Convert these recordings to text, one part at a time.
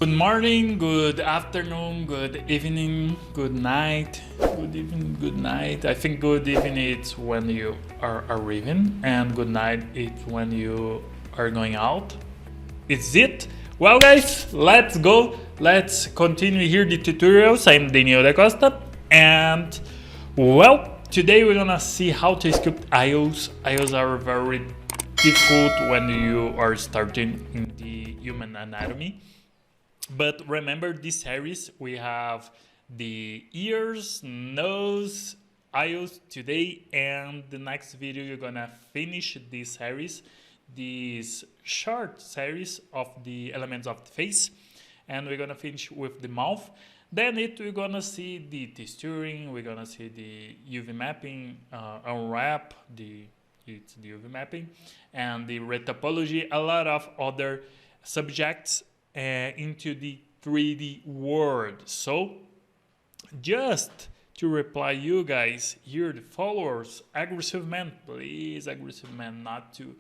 Good morning, good afternoon, good evening, good night, good evening, good night. I think good evening is when you are arriving and good night is when you are going out. Is it? Well guys, let's go. Let's continue here the tutorials. I'm Daniel da Costa and well, today we're gonna see how to sculpt eyes. Eyes are very difficult when you are starting in the human anatomy. But remember this series, we have the ears, nose, eyes today, and the next video you're gonna finish this series, this short series of the elements of the face, and we're gonna finish with the mouth. Then we're gonna see the texturing, we're gonna see the UV mapping, unwrap, it's the UV mapping, and the topology, a lot of other subjects into the 3D world. So just to reply you guys here, the followers, aggressive man, please, aggressive man, not to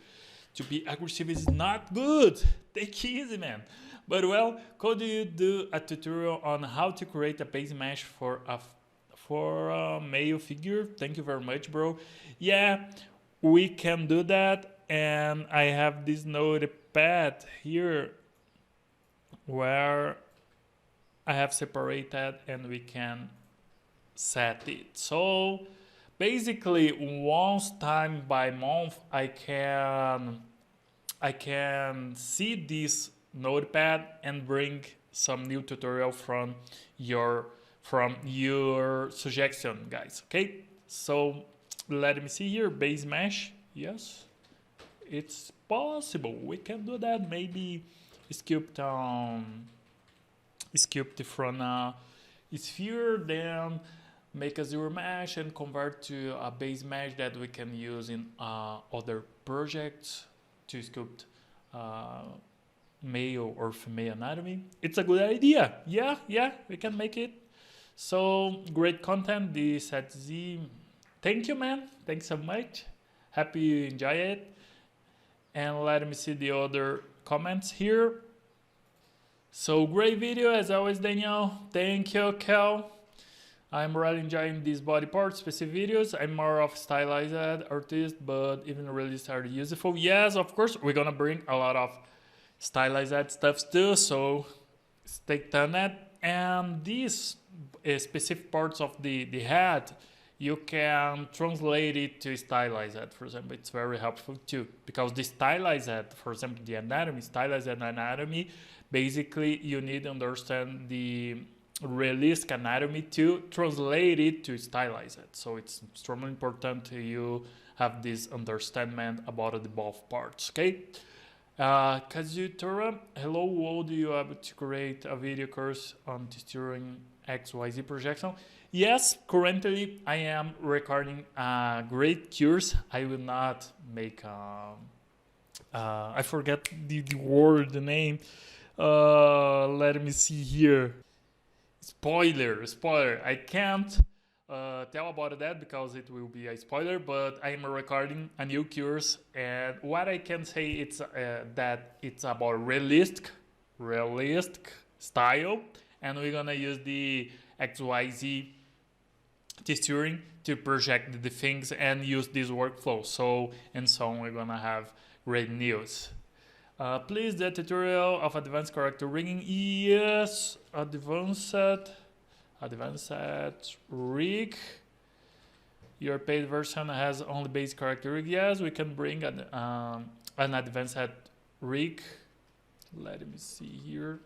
be aggressive is not good. Take it easy, man. But well, could you do a tutorial on how to create a base mesh for a male figure? Thank you very much, bro. Yeah, we can do that, and I have this notepad here where I have separated and we can set it. So basically once time by month I can see this notepad and bring some new tutorial from your suggestion, guys. Okay, so let me see here, base mesh. Yes, it's possible, we can do that. Maybe sculpt from a sphere, then make a ZRemesh and convert to a base mesh that we can use in other projects to sculpt male or female anatomy. It's a good idea. Yeah, we can make it. So great content, the set Z. Thank you, man. Thanks so much. Happy you enjoy it. And let me see the other comments here. So great video as always, Daniel. Thank you, Kel. I'm really enjoying these body part specific videos. I'm more of stylized artist, but even realists are useful. Yes, of course, we're gonna bring a lot of stylized stuff too, so stay tuned. And these specific parts of the head, you can translate it to stylized, for example. It's very helpful too, because the stylized, for example, the anatomy, stylized anatomy, basically you need to understand the realistic anatomy to translate it to stylized. So it's extremely important you have this understanding about the both parts, okay? Kazutora, hello, would you able to create a video course on texturing XYZ projection? Yes, currently I am recording a great course. I will not make I forget the word, the name. Let me see here. Spoiler. I can't tell about that because it will be a spoiler, but I'm recording a new course, and what I can say it's that it's about realistic style, and we're gonna use the XYZ texturing to project the things and use this workflow. So we're gonna have great news. Please, the tutorial of advanced character rigging. Yes, advanced rig. Your paid version has only base character rig. Yes, we can bring an advanced rig. Let me see here.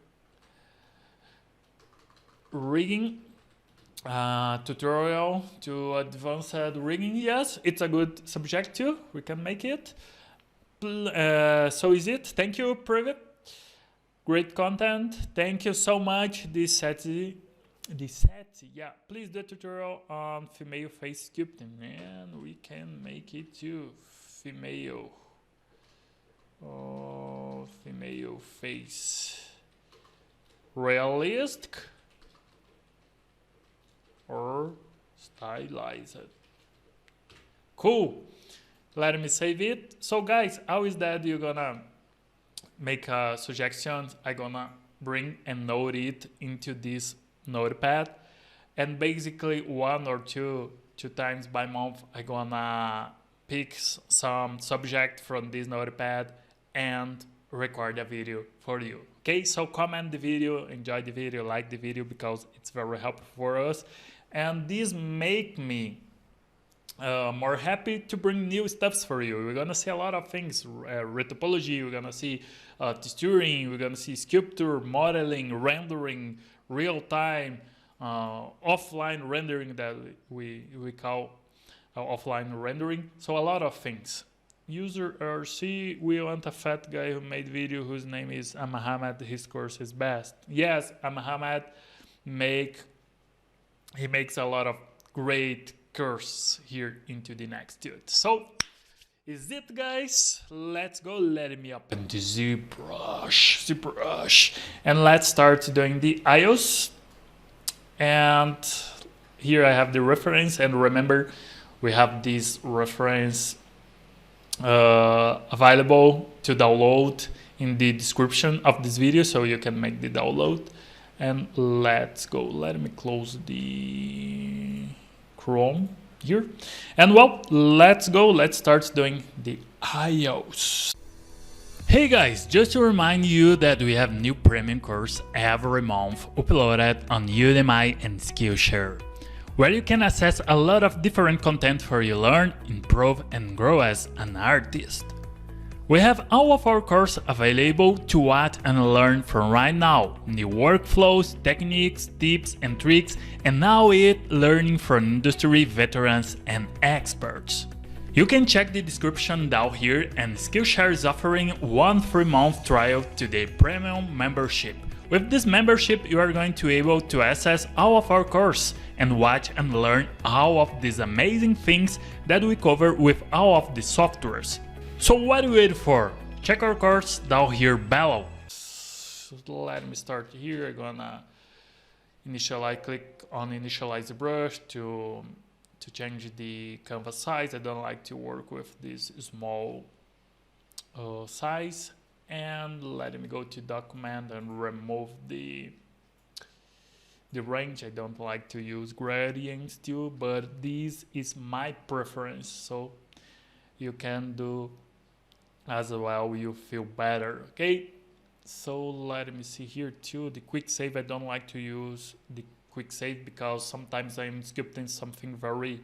Rigging tutorial to advanced rigging. Yes, it's a good subject too. We can make it. So is it. Thank you, Private. Great content. Thank you so much. This set, yeah. Please do a tutorial on female face sculpting, and we can make it too. Female face, realistic or stylized. Cool. Let me save it. So guys, how is that you're gonna make suggestions? I'm gonna bring a node it into this notepad, and basically one or two times by month I gonna pick some subject from this notepad and record a video for you. Okay, so comment the video, enjoy the video, like the video, because it's very helpful for us, and this make me more happy to bring new stuffs for you. We're gonna see a lot of things, topology, we're gonna see texturing, we're gonna see sculpture, modeling, rendering, real-time, offline rendering that we call offline rendering. So a lot of things. User RC, we want a fat guy who made video whose name is Mohammed, his course is best. Yes, Mohammed makes a lot of great course here into the next dude. So is it, guys? Let's go. Let me open the ZBrush, and let's start doing the eyes. And here I have the reference, and remember we have this reference available to download in the description of this video, so you can make the download. And let's go. Let me close the Chrome here, and well, let's go. Let's start doing the eyes. Hey guys, just to remind you that we have new premium course every month uploaded on Udemy and Skillshare, where you can access a lot of different content for you learn, improve and grow as an artist. We have all of our courses available to watch and learn from right now, new workflows, techniques, tips and tricks, and now learning from industry veterans and experts. You can check the description down here, and Skillshare is offering 1 free-month trial to the premium membership. With this membership, you are going to be able to access all of our courses and watch and learn all of these amazing things that we cover with all of the softwares. So what are you waiting for? Check our course down here below. Let me start here. I'm gonna click on initialize the brush to change the canvas size. I don't like to work with this small size. And let me go to document and remove the range. I don't like to use gradients too, but this is my preference, so you can do as well, you feel better. Okay, so let me see here too, the quick save. I don't like to use the quick save because sometimes I'm sculpting something very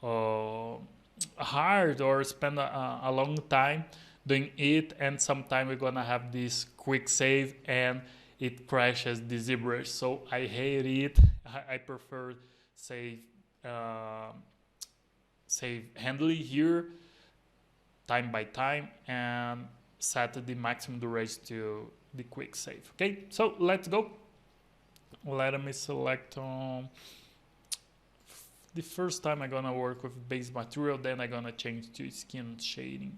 hard or spend a long time doing it, and sometimes we're gonna have this quick save and it crashes the ZBrush, so I hate it. I prefer save handily here, time by time, and set the maximum duration to the quick save. Okay, so let's go. Let me select the first time I'm gonna work with base material, then I'm gonna change to skin shading.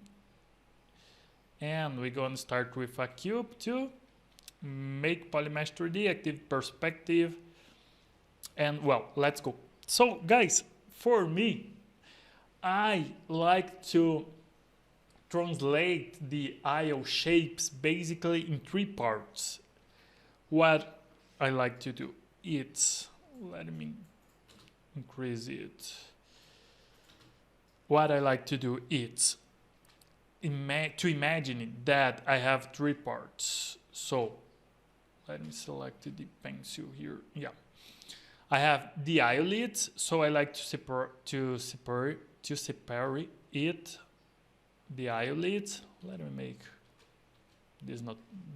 And we're gonna start with a cube to make polymesh 3D, active perspective, and well, let's go. So guys, for me, I like to translate the eye shapes basically in 3 parts. What I like to do, let me increase it. What I like to do is to imagine that I have 3 parts. So let me select the pencil here. Yeah, I have the eyelids, so I like to separate it. The eyelids. Let me make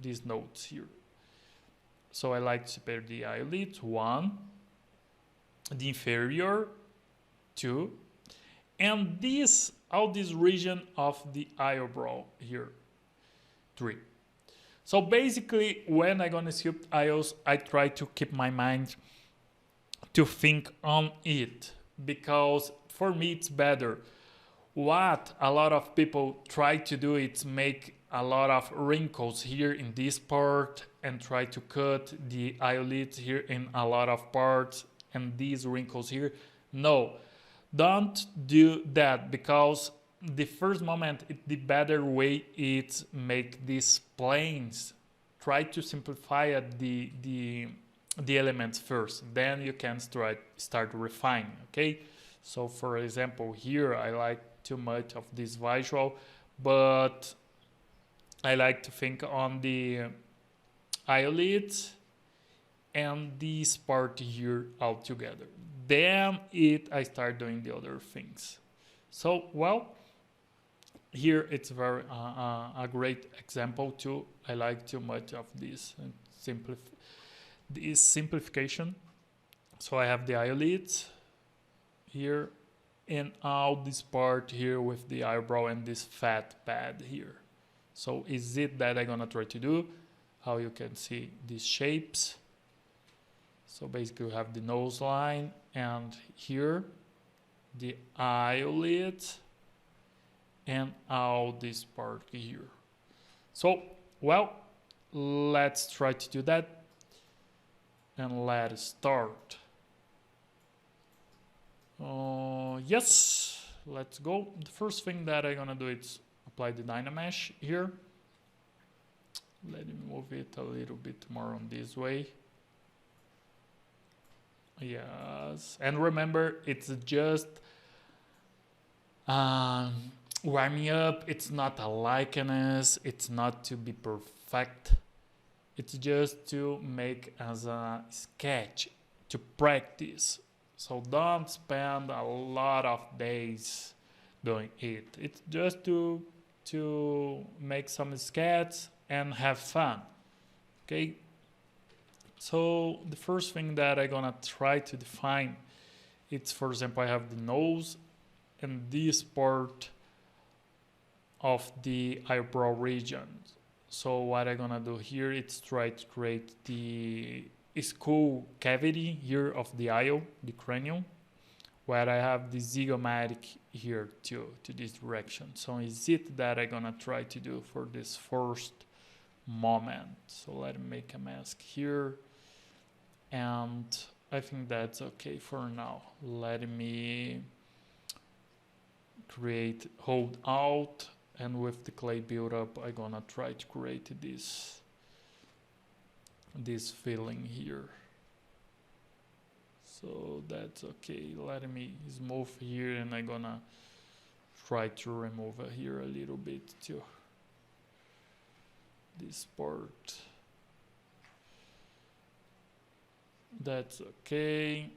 these notes here. So I like to separate the eyelids, 1, the inferior, 2, and all this region of the eyebrow here, 3. So basically, when I'm gonna sculpt eyes, I try to keep my mind to think on it, because for me it's better. What a lot of people try to do is make a lot of wrinkles here in this part and try to cut the eyelids here in a lot of parts and these wrinkles here. No, don't do that, because the first moment, the better way is make these planes try to simplify the elements first, then you can start refining. Okay, so for example, here I like too much of this visual, but I like to think on the eyelids and this part here all together. Then I start doing the other things. So, well, here it's very a great example too. I like too much of this simplification. So I have the eyelids here and all this part here with the eyebrow and this fat pad here. So is it that I'm gonna try to do? How you can see these shapes. So basically we have the nose line and here the eyelid and all this part here. So, well, let's try to do that and let's start. Yes, let's go. The first thing that I'm gonna do is apply the ZRemesh here. Let me move it a little bit more on this way. Yes, and remember, it's just warming up. It's not a likeness. It's not to be perfect. It's just to make as a sketch, to practice. So don't spend a lot of days doing it. It's just to make some sketches and have fun. Okay. So the first thing that I'm gonna try to define, it's, for example, I have the nose and this part of the eyebrow region. So what I'm gonna do here is try to create the skull cavity here of the eye, the cranium, where I have the zygomatic here to this direction. So is it that I'm gonna try to do for this first moment. So let me make a mask here. And I think that's okay for now. Let me create, hold out, and with the clay buildup, I'm gonna try to create this filling here. So that's okay. Let me smooth here, and I'm gonna try to remove here a little bit too. This part. That's okay.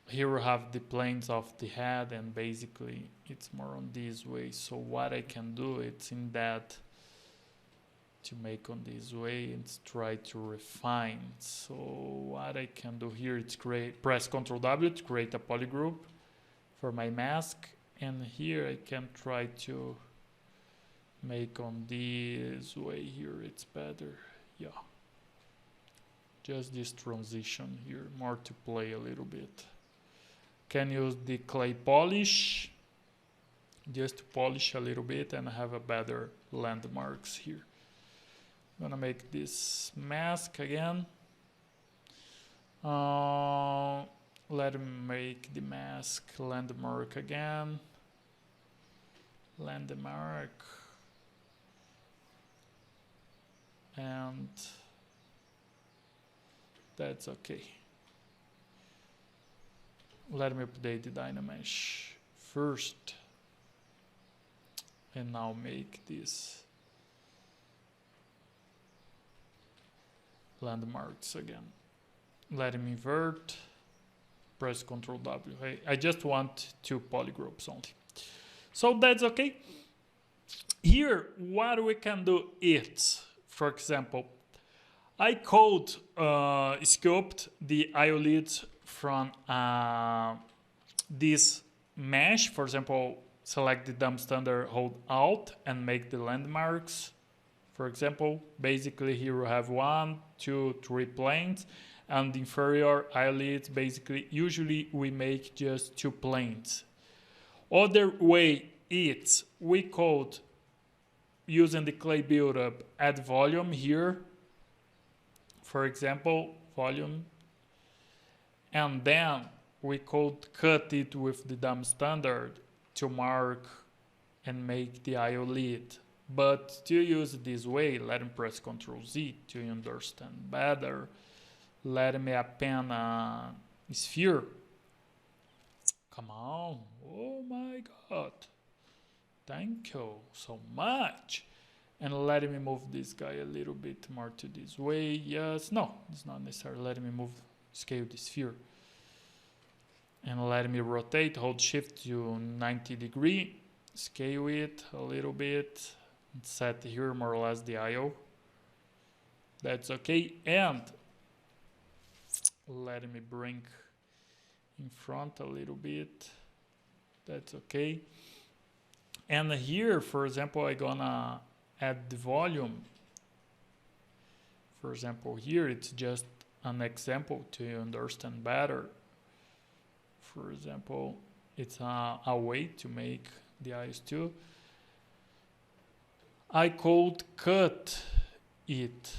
Here we have the planes of the head, and basically it's more on this way. So what I can do, it's in that to make on this way and try to refine. So what I can do here, it's press Ctrl W to create a polygroup for my mask, and here I can try to make on this way here. It's better, yeah. Just this transition here, more to play a little bit. Can use the clay polish just to polish a little bit and have a better landmarks here. I'm gonna make this mask again. Let me make the mask landmark again. Landmark. And that's okay. Let me update the ZRemesh first. And now make this landmarks again. Let me invert. Press Ctrl W. I just want 2 polygroups only. So that's okay. Here, what we can do is, for example, I could sculpt the eyelids from this mesh. For example, select the dumb standard, hold Alt, and make the landmarks. For example, basically here we have 1, 2, 3 planes, and the inferior eyelids, basically, usually we make just 2 planes. Other way is, we could, using the clay buildup, add volume here. For example, volume, and then we could cut it with the dumb standard to mark and make the eyelid. But to use it this way, let me press Ctrl Z to understand better. Let me append a sphere. Come on. Oh my God. Thank you so much. And let me move this guy a little bit more to this way. Yes, no, it's not necessary. Let me scale the sphere. And let me rotate, hold shift to 90 degree. Scale it a little bit. Set here more or less the IO. That's okay. And let me bring in front a little bit. That's okay. And here, for example, I'm gonna add the volume. For example, here it's just an example to understand better. For example, it's a way to make the eyes too. I could cut it,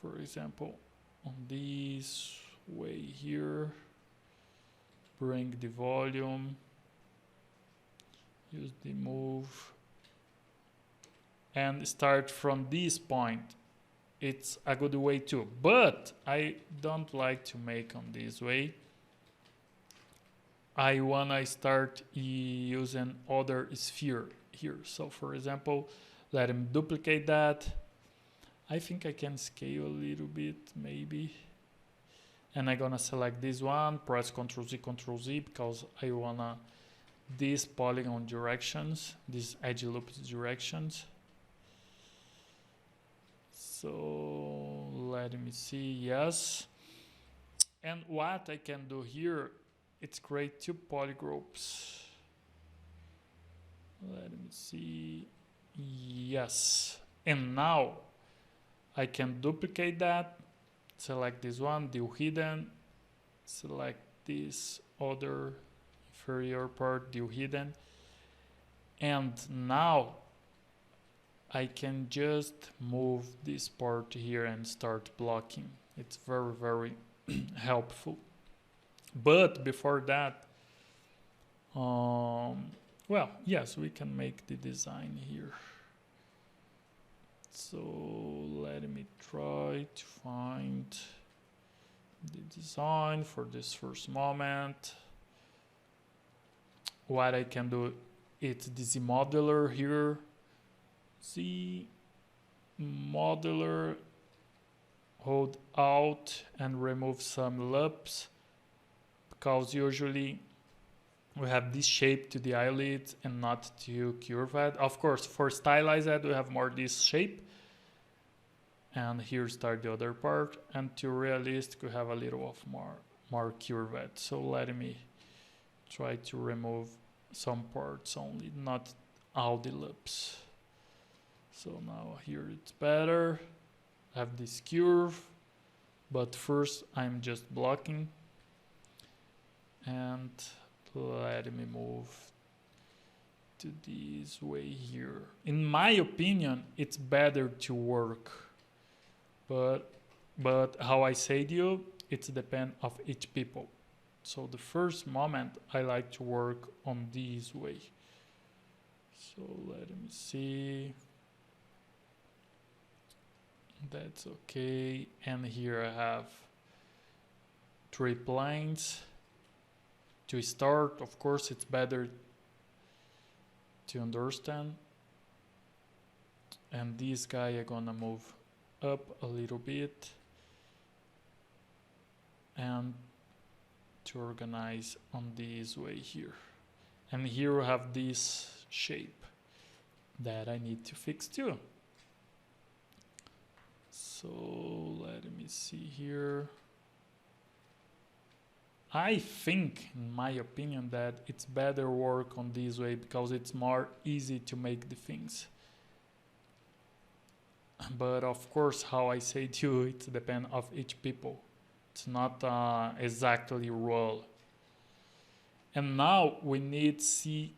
for example, on this way here. Bring the volume. Use the move. And start from this point. It's a good way too. But I don't like to make on this way. I wanna start using other sphere here. So for example, let him duplicate that. I think I can scale a little bit, maybe. And I'm gonna select this one, press Ctrl Z because I wanna these polygon directions, these edge loops directions. So let me see, yes. And what I can do here, it's create two polygroups. Let me see, yes. And now I can duplicate that, select this one, view hidden, select this other inferior part, view hidden. And now I can just move this part here and start blocking. It's very, very helpful. But before that, well, yes, we can make the design here. So let me try to find the design for this first moment. What I can do, it's the Z modeler here. Z modeler, hold Alt and remove some loops, because usually we have this shape to the eyelid and not to curved. Of course, for stylized we have more this shape. And here start the other part. And to realistic we have a little of more curved. So let me try to remove some parts only, not all the loops. So now here it's better. I have this curve, but first I'm just blocking. And let me move to this way here. In my opinion, it's better to work, but how I say to you, it's depend of each people. So the first moment I like to work on this way. So let me see. That's okay. And here I have 3 planes. To start, of course, it's better to understand. And this guy I'm gonna move up a little bit and to organize on this way here. And here we have this shape that I need to fix too. So let me see here. I think, in my opinion, that it's better work on this way because it's more easy to make the things. But of course, how I say to you, it depends of each people. It's not exactly rule. And now we need to see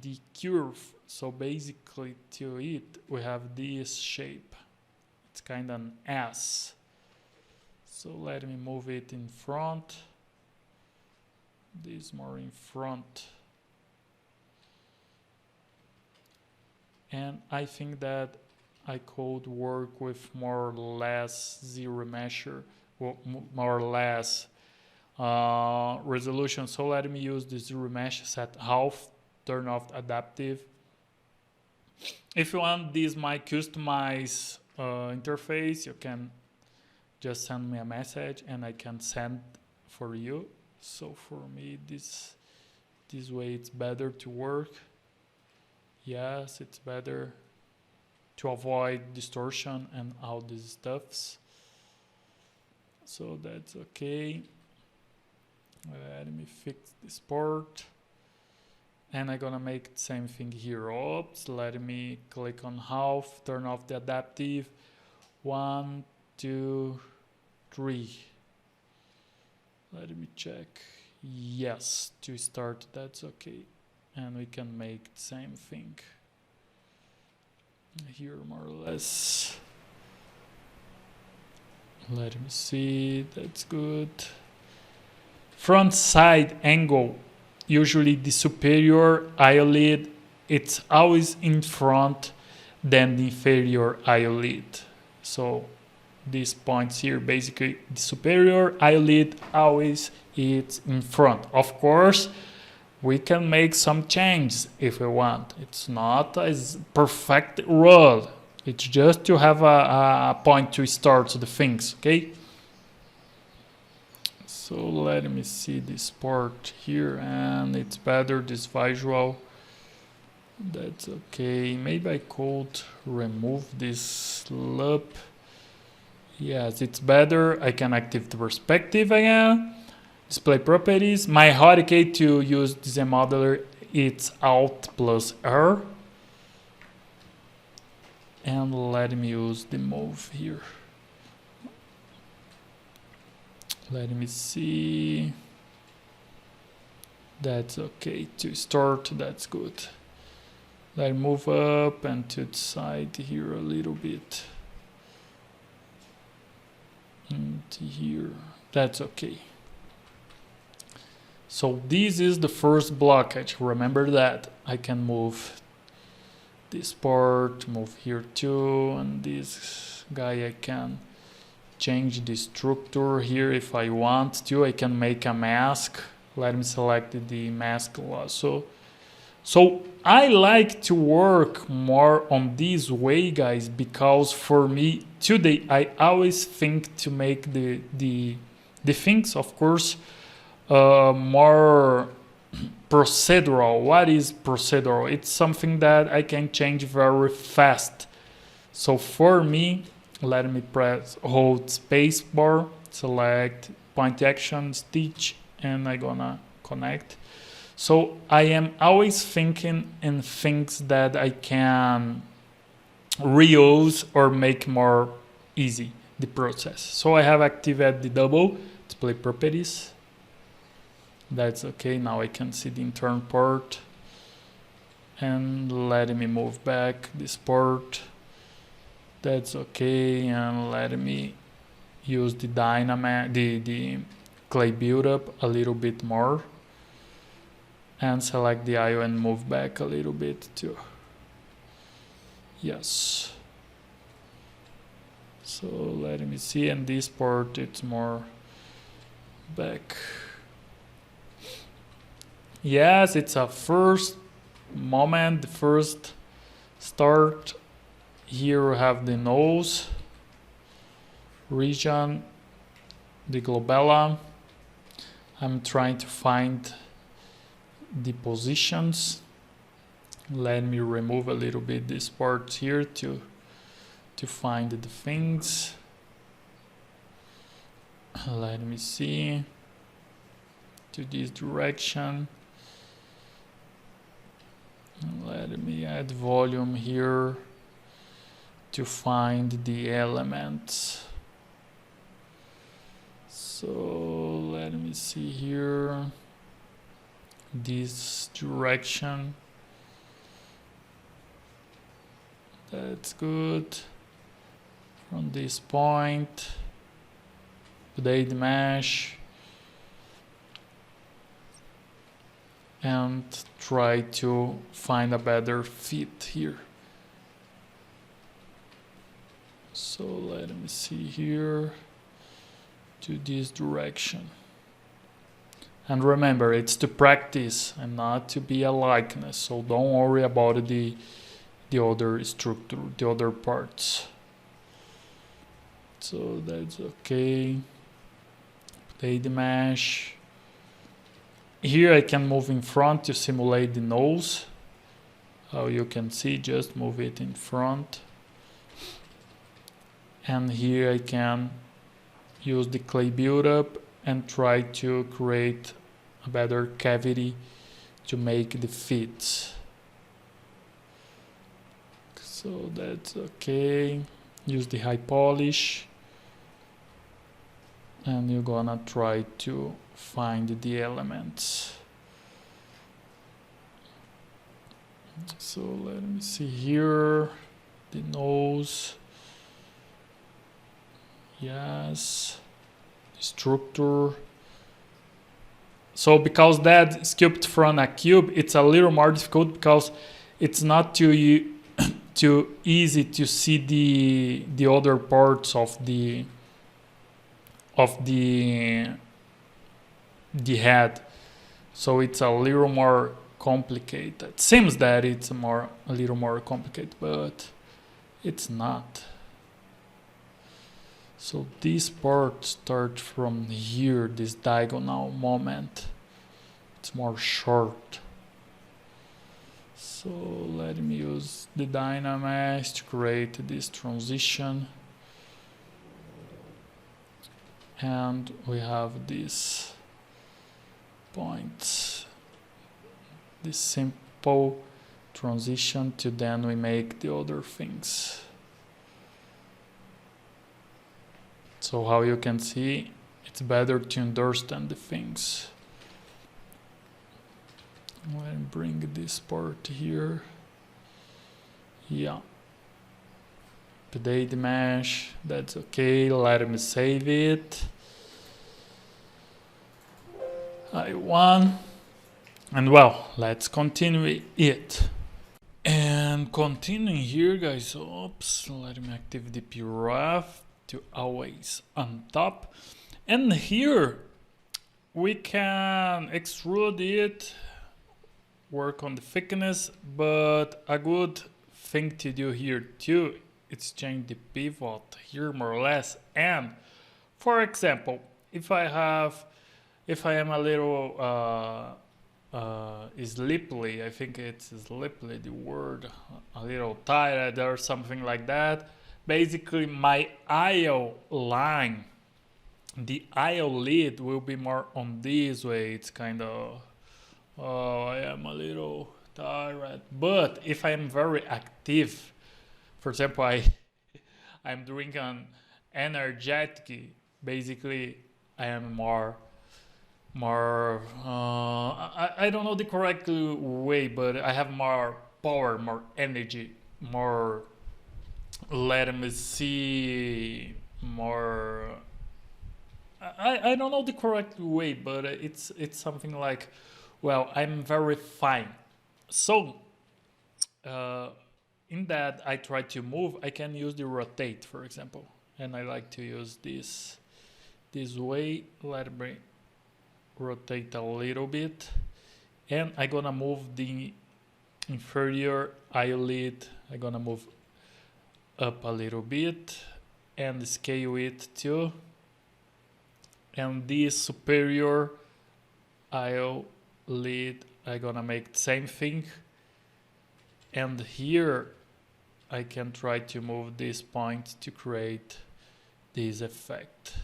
the curve. So basically to it, we have this shape. It's kind of an S. So let me move it in front. This more in front. And I think that I could work with more or less ZRemesher, more or less resolution. So let me use the ZRemesh, set half, turn off adaptive. If you want this my customized interface, you can just send me a message and I can send for you. So for me, this way it's better to work. Yes, it's better to avoid distortion and all these stuffs. So that's okay. Let me fix this part. And I'm gonna make the same thing here. Oops, let me click on half, turn off the adaptive. 1, 2, 3. Let me check. Yes, to start, that's okay. And we can make the same thing here, more or less. Let me see, that's good. Front side angle, usually the superior eyelid, it's always in front than the inferior eyelid. So these points here, basically the superior eyelid always is in front. Of course, we can make some changes if we want. It's not a perfect rule. It's just to have a point to start the things, okay? So let me see this part here, and it's better, this visual. That's okay. Maybe I could remove this loop. Yes, it's better. I can activate the perspective again. Display properties. My hotkey to use this modeler, it's Alt plus R. And let me use the move here. Let me see. That's okay to start. That's good. Let me move up and to the side here a little bit. And here. That's okay. So this is the first blockage. Remember that. I can move this part, move here too, and this guy I can change the structure here if I want to. I can make a mask. Let me select the mask also. So I like to work more on this way, guys, because for me today I always think to make the things, of course, more procedural. What is procedural? It's something that I can change very fast. So for me, let me hold space bar, select point action, stitch, and I'm gonna connect. So I am always thinking in things that I can reuse or make more easy the process. So I have activated the double display properties. That's okay. Now I can see the internal part. And let me move back this part. That's okay. And let me use the the clay buildup a little bit more. And select the eye and move back a little bit too. Yes. So let me see, and this part it's more back. Yes, it's a first moment, the first start. Here we have the nose region, the glabella. I'm trying to find the positions. Let me remove a little bit this part here to find the things. Let me see to this direction. Let me add volume here to find the elements. So let me see here, this direction. That's good. From this point, update the mesh and try to find a better fit here. So let me see here to this direction. And remember, it's to practice and not to be a likeness. So don't worry about the other structure, the other parts. So that's okay. Play the mesh. Here I can move in front to simulate the nose. How you can see, just move it in front. And here I can use the clay buildup and try to create a better cavity to make the fits. So that's okay. Use the high polish. And you're gonna try to find the elements. So let me see here, the nose. Yes, the structure. So because that sculpt from a cube, it's a little more difficult because it's not too easy to see the other parts of the head. So it's a little more complicated. It seems that it's a little more complicated, but it's not. So this part starts from here, this diagonal moment. It's more short. So let me use the ZRemesh to create this transition. And we have these points. This simple transition to then we make the other things. So how you can see, it's better to understand the things. Let me bring this part here. Yeah. Update the mesh, that's okay. Let me save it. I1. And well, let's continue it. And continuing here, guys. Oops, let me activate the PRF to always on top. And here we can extrude it, work on the thickness, but a good thing to do here too is change the pivot here more or less. And for example, if I am a little sleepily, I think it's sleepily the word, a little tired or something like that. Basically my eye line, the eyelid will be more on this way. It's kind of, oh, I am a little tired. But if I am very active, for example, I'm doing an energetic, basically I am more I don't know the correct way, but I have more power, more energy, more, let me see, more, I don't know the correct way, but it's something like, well, I'm very fine. So in that I try to move, I can use the rotate, for example, and I like to use this way. Let me rotate a little bit, and I'm gonna move the inferior eyelid. I'm gonna move up a little bit and scale it too, and this superior eyelid I'm gonna make the same thing, and here I can try to move this point to create this effect.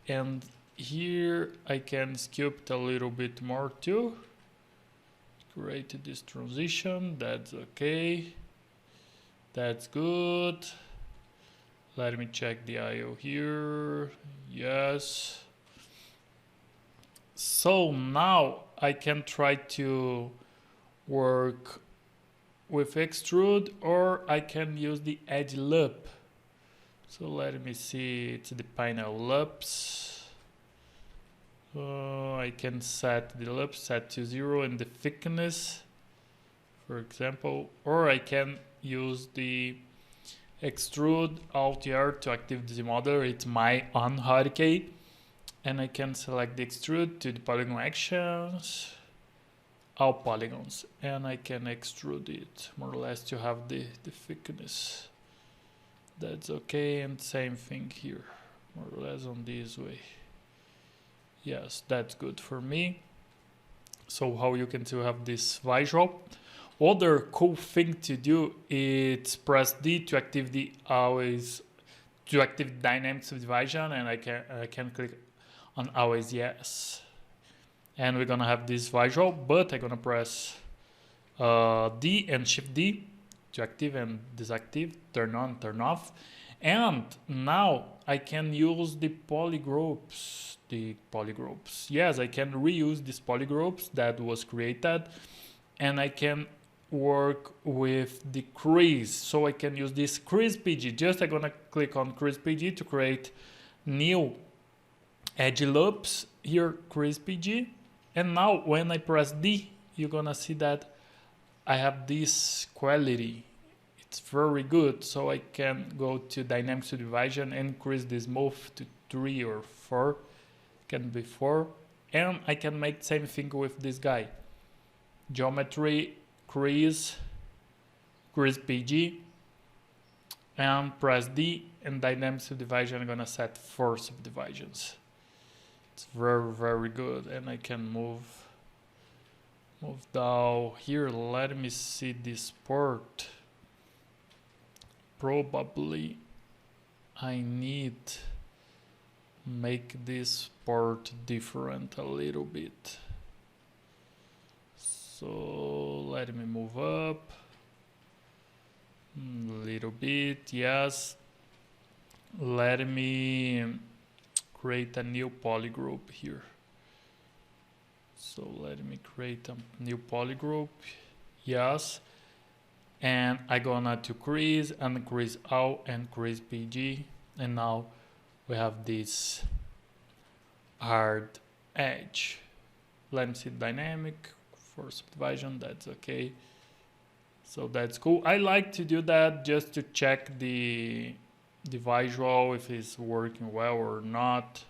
And here I can sculpt a little bit more too. Create this transition, that's okay. That's good. Let me check the IO here. Yes. So now I can try to work with extrude, or I can use the edge loop. So let me see, it's the panel loops. I can set the loop, set to 0 and the thickness, for example, or I can use the extrude Alt R to activate the model. It's my on hotkey, and I can select the extrude to the polygon actions, all polygons, and I can extrude it more or less to have the thickness. That's okay, and same thing here, more or less on this way. Yes, that's good for me. So how you can still have this visual. Other cool thing to do is press D to activate the activate dynamic subdivision, and I can click on always yes. And we're gonna have this visual, but I'm gonna press D and Shift D to active and disactive, turn on, turn off. And now I can use the polygroups. Yes, I can reuse these polygroups that was created, and I can work with the crease. So I can use this crease PG. Just I'm gonna click on crease PG to create new edge loops here, crease PG. And now when I press D, you're gonna see that I have this quality. It's very good. So I can go to dynamic subdivision and increase this move to 3 or 4. Can be 4. And I can make the same thing with this guy. Geometry, crease PG, and press D, and dynamic subdivision. I'm gonna set 4 subdivisions. It's very good, and I can move down here. Let me see this port. Probably I need make this port different a little bit. So let me move up a little bit. Yes, let me create a new polygroup here. So let me create a new polygroup. Yes, and I'm gonna to crease and crease out and crease PG, and now we have this hard edge. Let me see dynamic for subdivision. That's okay. So that's cool. I like to do that just to check the visual if it's working well or not.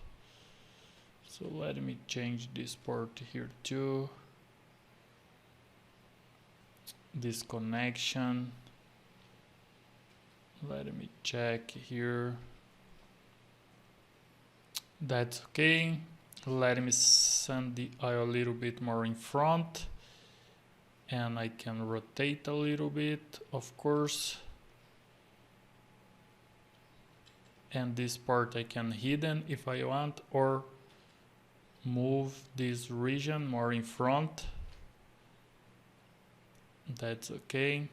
So let me change this port here too. This connection. Let me check here. That's okay. Let me send the eye a little bit more in front, and I can rotate a little bit, of course. And this part I can hidden if I want, or move this region more in front. That's okay.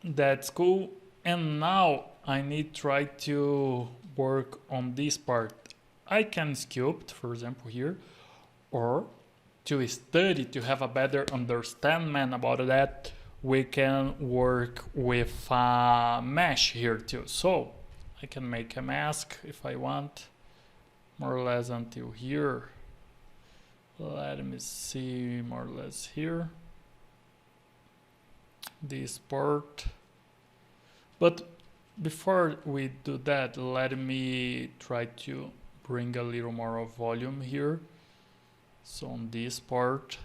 That's cool. And now I need to try to work on this part. I can sculpt, for example, here, or to study, to have a better understanding about that, we can work with a mesh here too. So I can make a mask if I want, more or less until here. Let me see, more or less here. This part. But before we do that, let me try to bring a little more of volume here. So on this part,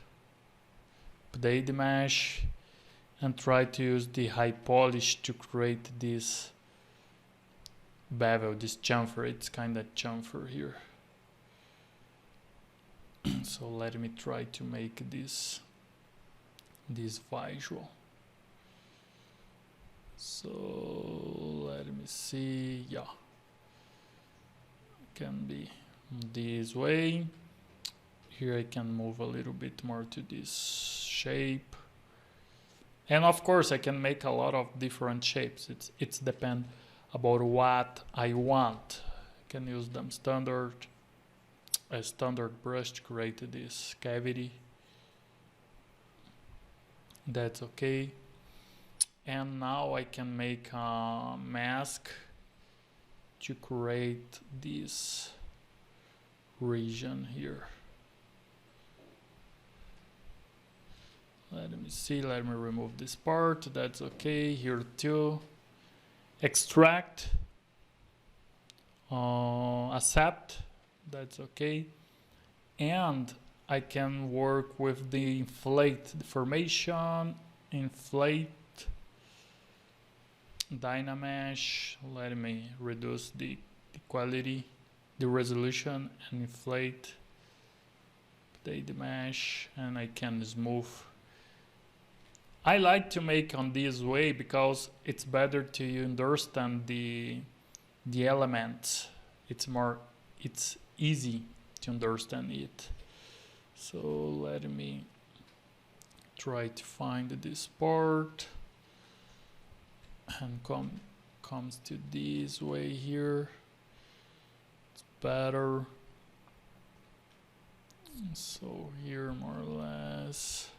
update the mesh, and try to use the high polish to create this bevel, this chamfer. It's kind of chamfer here. So let me try to make this visual. So let me see, yeah, can be this way. Here I can move a little bit more to this shape, and of course I can make a lot of different shapes. It's depend about what I want. I can use them a standard brush to create this cavity. That's okay. And now I can make a mask to create this region here. Let let me see, let me remove this part, that's okay. Here too, extract, accept, that's okay. And I can work with the inflate deformation, inflate, Dynamesh. Let me reduce the quality, the resolution, and inflate, update the mesh, and I can smooth. I like to make on this way because it's better to understand the elements. It's easy to understand it. So let me try to find this part and comes to this way here. It's better. So here more or less.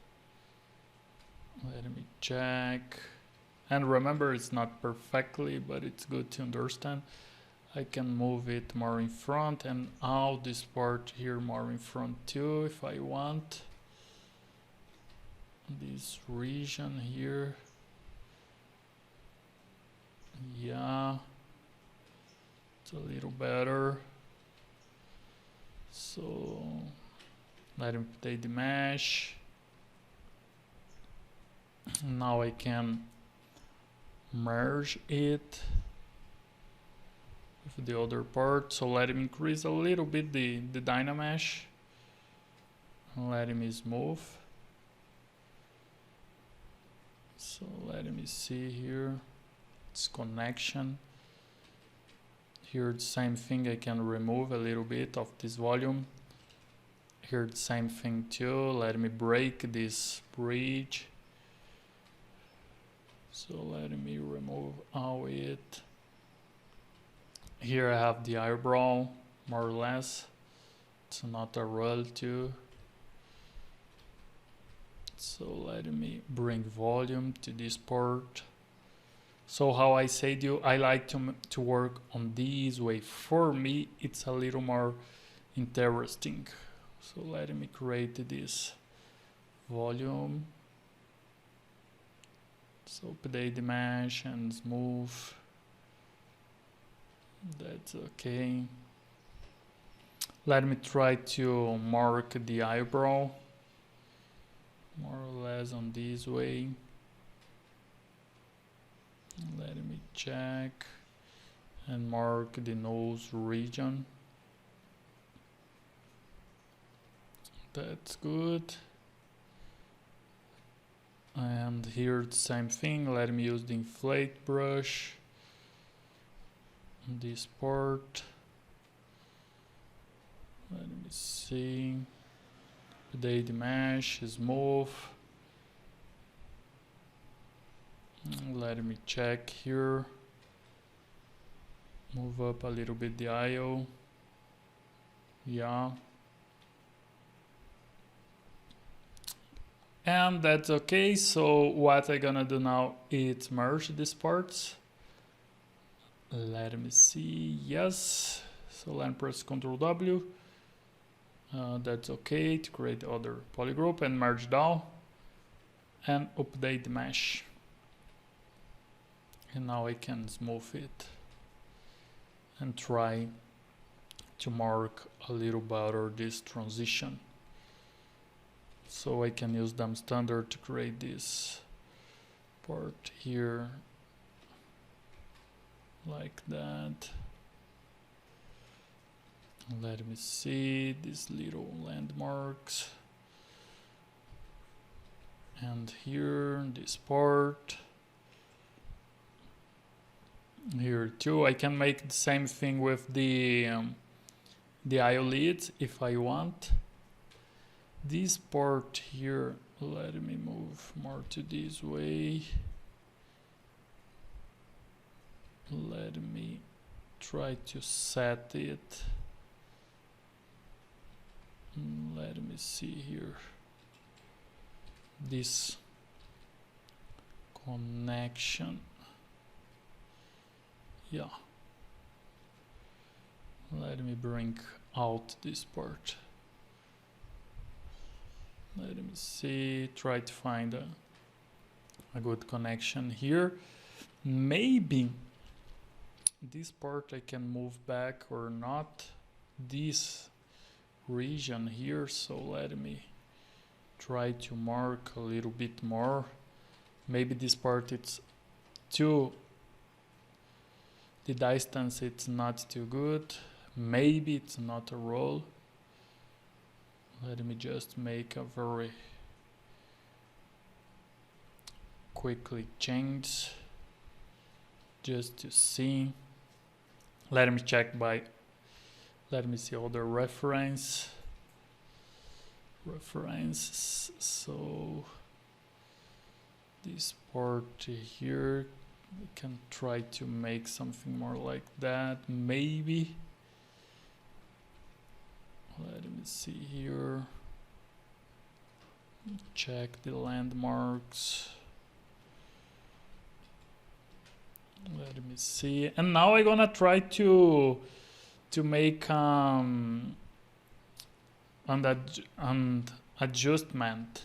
Let me check. And remember, it's not perfectly, but it's good to understand. I can move it more in front and out this part here more in front too if I want. This region here. Yeah, it's a little better. So let me update the mesh. Now I can merge it with the other part. So let me increase a little bit the Dynamesh and let me smooth. So let me see here. It's connection. Here the same thing, I can remove a little bit of this volume. Here the same thing too. Let me break this bridge. So let me remove all it. Here I have the eyebrow, more or less. It's not a roll too. So let me bring volume to this part. So how I said you, I like to work on this way. For me, it's a little more interesting. So let me create this volume. So update the mesh and smooth. That's okay. Let me try to mark the eyebrow more or less on this way. Let me check and mark the nose region. That's good. And here the same thing. Let me use the inflate brush. This part. Let me see. Update the mesh, smooth. Let me check here. Move up a little bit the IO. Yeah. And that's okay. So what I'm gonna do now is merge these parts. Let me see. Yes. So let me press Ctrl W. That's okay to create other polygroup and merge down and update the mesh. And now I can smooth it and try to mark a little better this transition. So I can use them standard to create this part here like that. Let me see these little landmarks. And here, this part. Here too, I can make the same thing with the eyelids if I want. This part here, let me move more to this way. Let me try to set it. Let me see here. This connection. Yeah. Let me bring out this part. Let me see, try to find a good connection here. Maybe this part I can move back or not, this region here. So let me try to mark a little bit more. Maybe this part it's too, the distance it's not too good. Maybe it's not a roll. Let me just make a very quickly change just to see. Let me check by, let me see other references. So this part here, we can try to make something more like that, maybe. Let me see here. Check the landmarks. Let me see. And now I'm gonna try to make an adjustment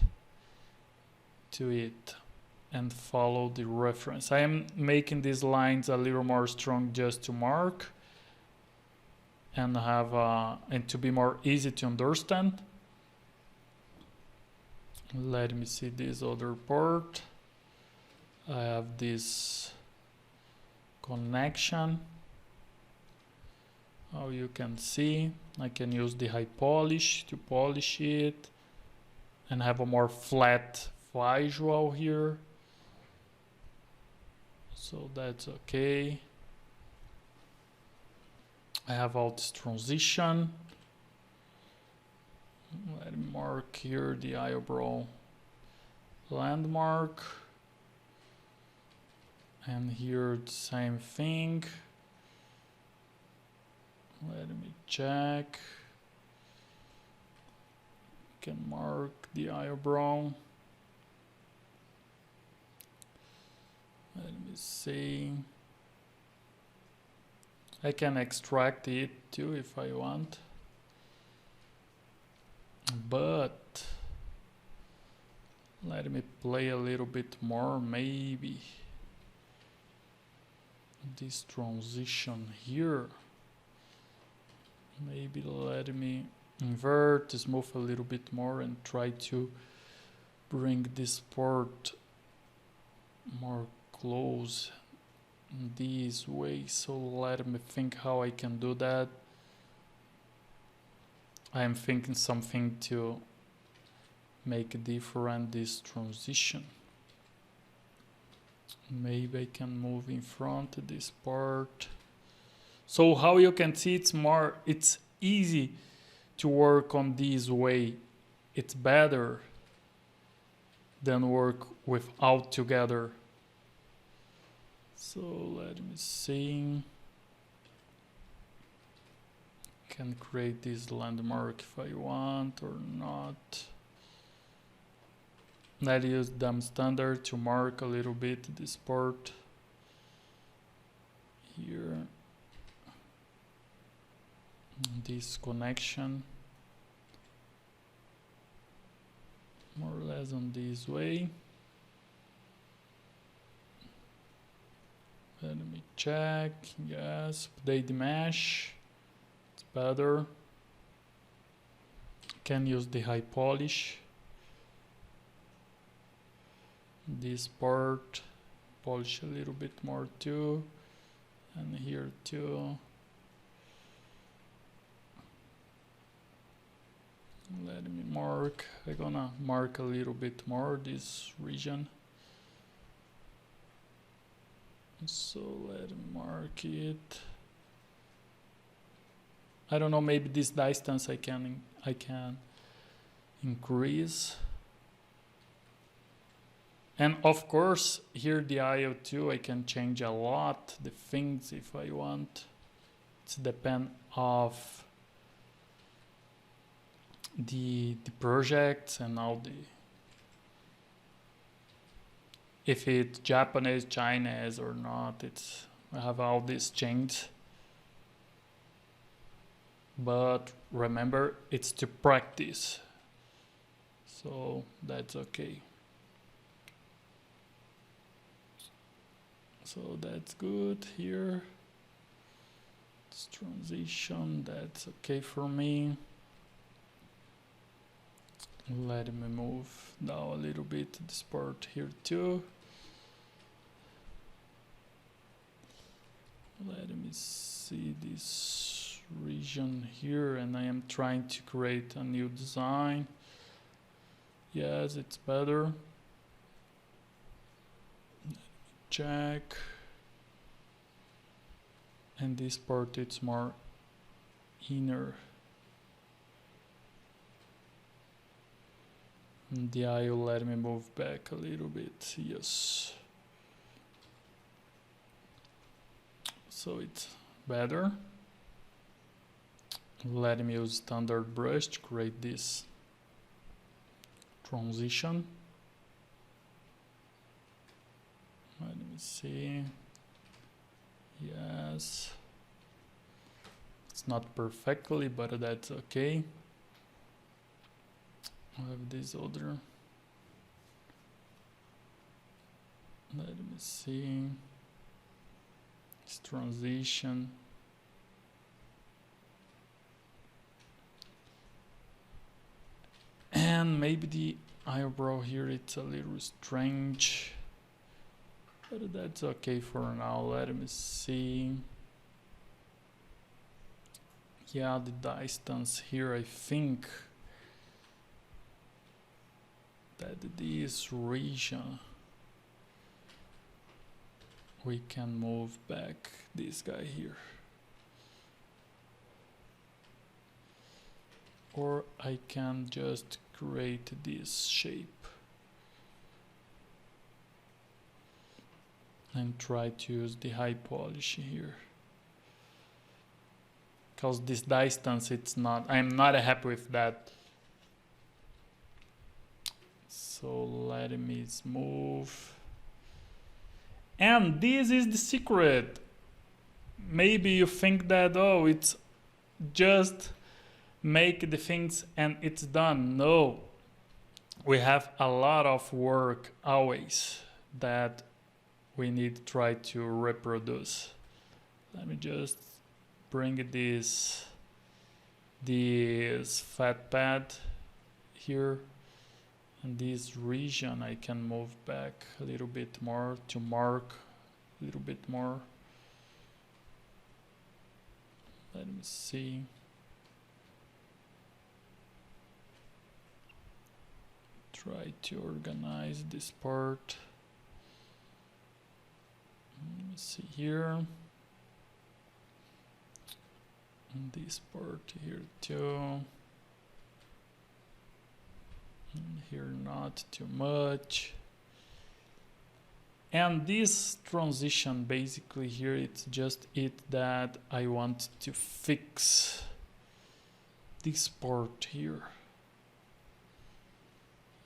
to it and follow the reference. I am making these lines a little more strong just to mark and have and to be more easy to understand. Let me see this other part. I have this connection. How you can see, I can use the high polish to polish it and have a more flat visual here. So that's okay. I have all this transition. Let me mark here the eyebrow landmark. And here the same thing. Let me check. Can mark the eyebrow. Let me see. I can extract it too if I want. But let me play a little bit more, maybe. This transition here. Maybe let me invert, smooth a little bit more and try to bring this part more close this way. So let me think how I can do that. I am thinking something to make different this transition. Maybe I can move in front of this part. So how you can see, it's easy to work on this way. It's better than work without together. So let me see. Can create this landmark if I want or not. Let's use them standard to mark a little bit this part here. This connection more or less on this way. Let me check. Yes, update the mesh. It's better. Can use the high polish. This part polish a little bit more too, and here too. Let me mark. I'm gonna mark a little bit more this region. So let me mark it. I don't know, maybe this distance I can increase. And of course here the IO too, I can change a lot the things if I want. It's depend of the projects and all the, if it's Japanese, Chinese or not, it's, I have all these changes. But remember, it's to practice. So that's okay. So that's good here. This transition, that's okay for me. Let me move down a little bit this part here too. Let me see this region here, and I am trying to create a new design. Yes, it's better. Check. And this part, it's more inner. And the eye will let me move back a little bit. Yes. So it's better. Let me use standard brush to create this transition. Let me see. Yes. It's not perfectly, but that's okay. I have this other. Let me see. This transition. And maybe the eyebrow here, it's a little strange. But that's okay for now. Let me see. Yeah, the distance here, I think that this region we can move back this guy here. Or I can just create this shape and try to use the high polish here. Because this distance, it's not, I'm not happy with that. So let me move. And this is the secret. Maybe you think that, oh, it's just make the things and it's done. No, we have a lot of work always that we need to try to reproduce. Let me just bring this fat pad here, and this region I can move back a little bit more to mark a little bit more. Let me see. Try to organize this part. Let me see here. And this part here too. And here not too much. And this transition basically here, it's just it that I want to fix this part here.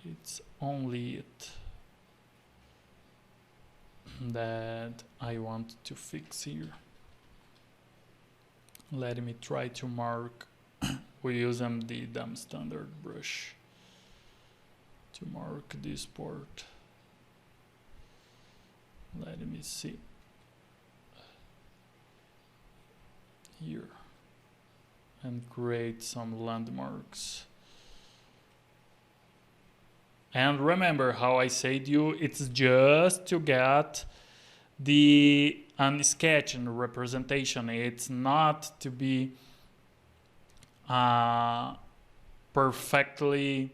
It's only it that I want to fix here. Let me try to mark. We use the damn standard brush to mark this part. Let me see here and create some landmarks. And remember how I said to you, it's just to get the sketch and representation. It's not to be perfectly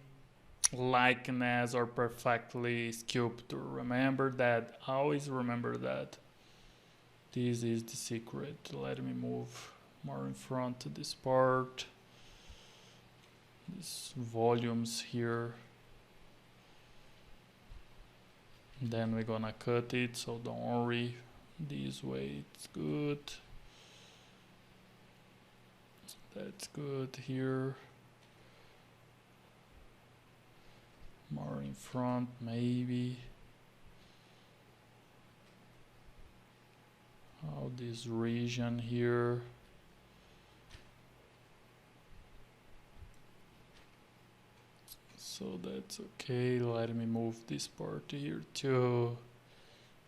likeness or perfectly sculpted. Remember that, always remember that. This is the secret. Let me move more in front to this part. These volumes here. Then we're gonna cut it, so don't worry. This way it's good. That's good here. More in front, maybe. Oh, this region here. So So that's okay. Let me move this part here to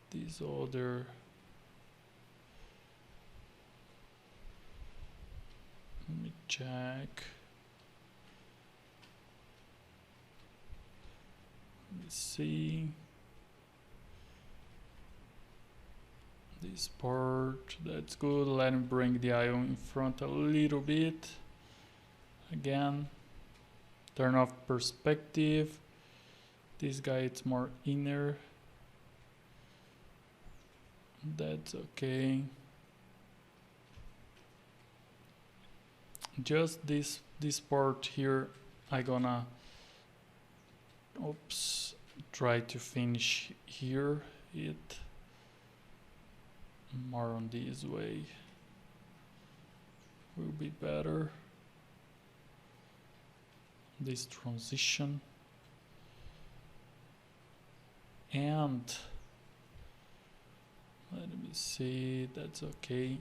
this other. Let me check. Let me see. This part, that's good. Let me bring the eye in front a little bit. Again, turn off perspective. This guy, it's more inner. That's okay. Just this part here, I gonna try to finish here it more on this way will be better. This transition, and let me see, that's okay.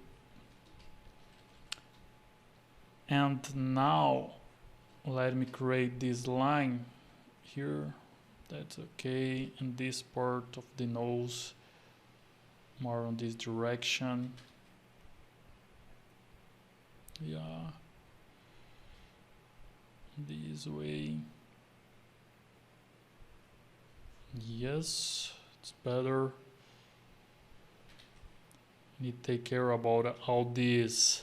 And now let me create this line here, that's okay, and this part of the nose more on this direction. Yeah, this way. Yes, it's better. Need to take care about all this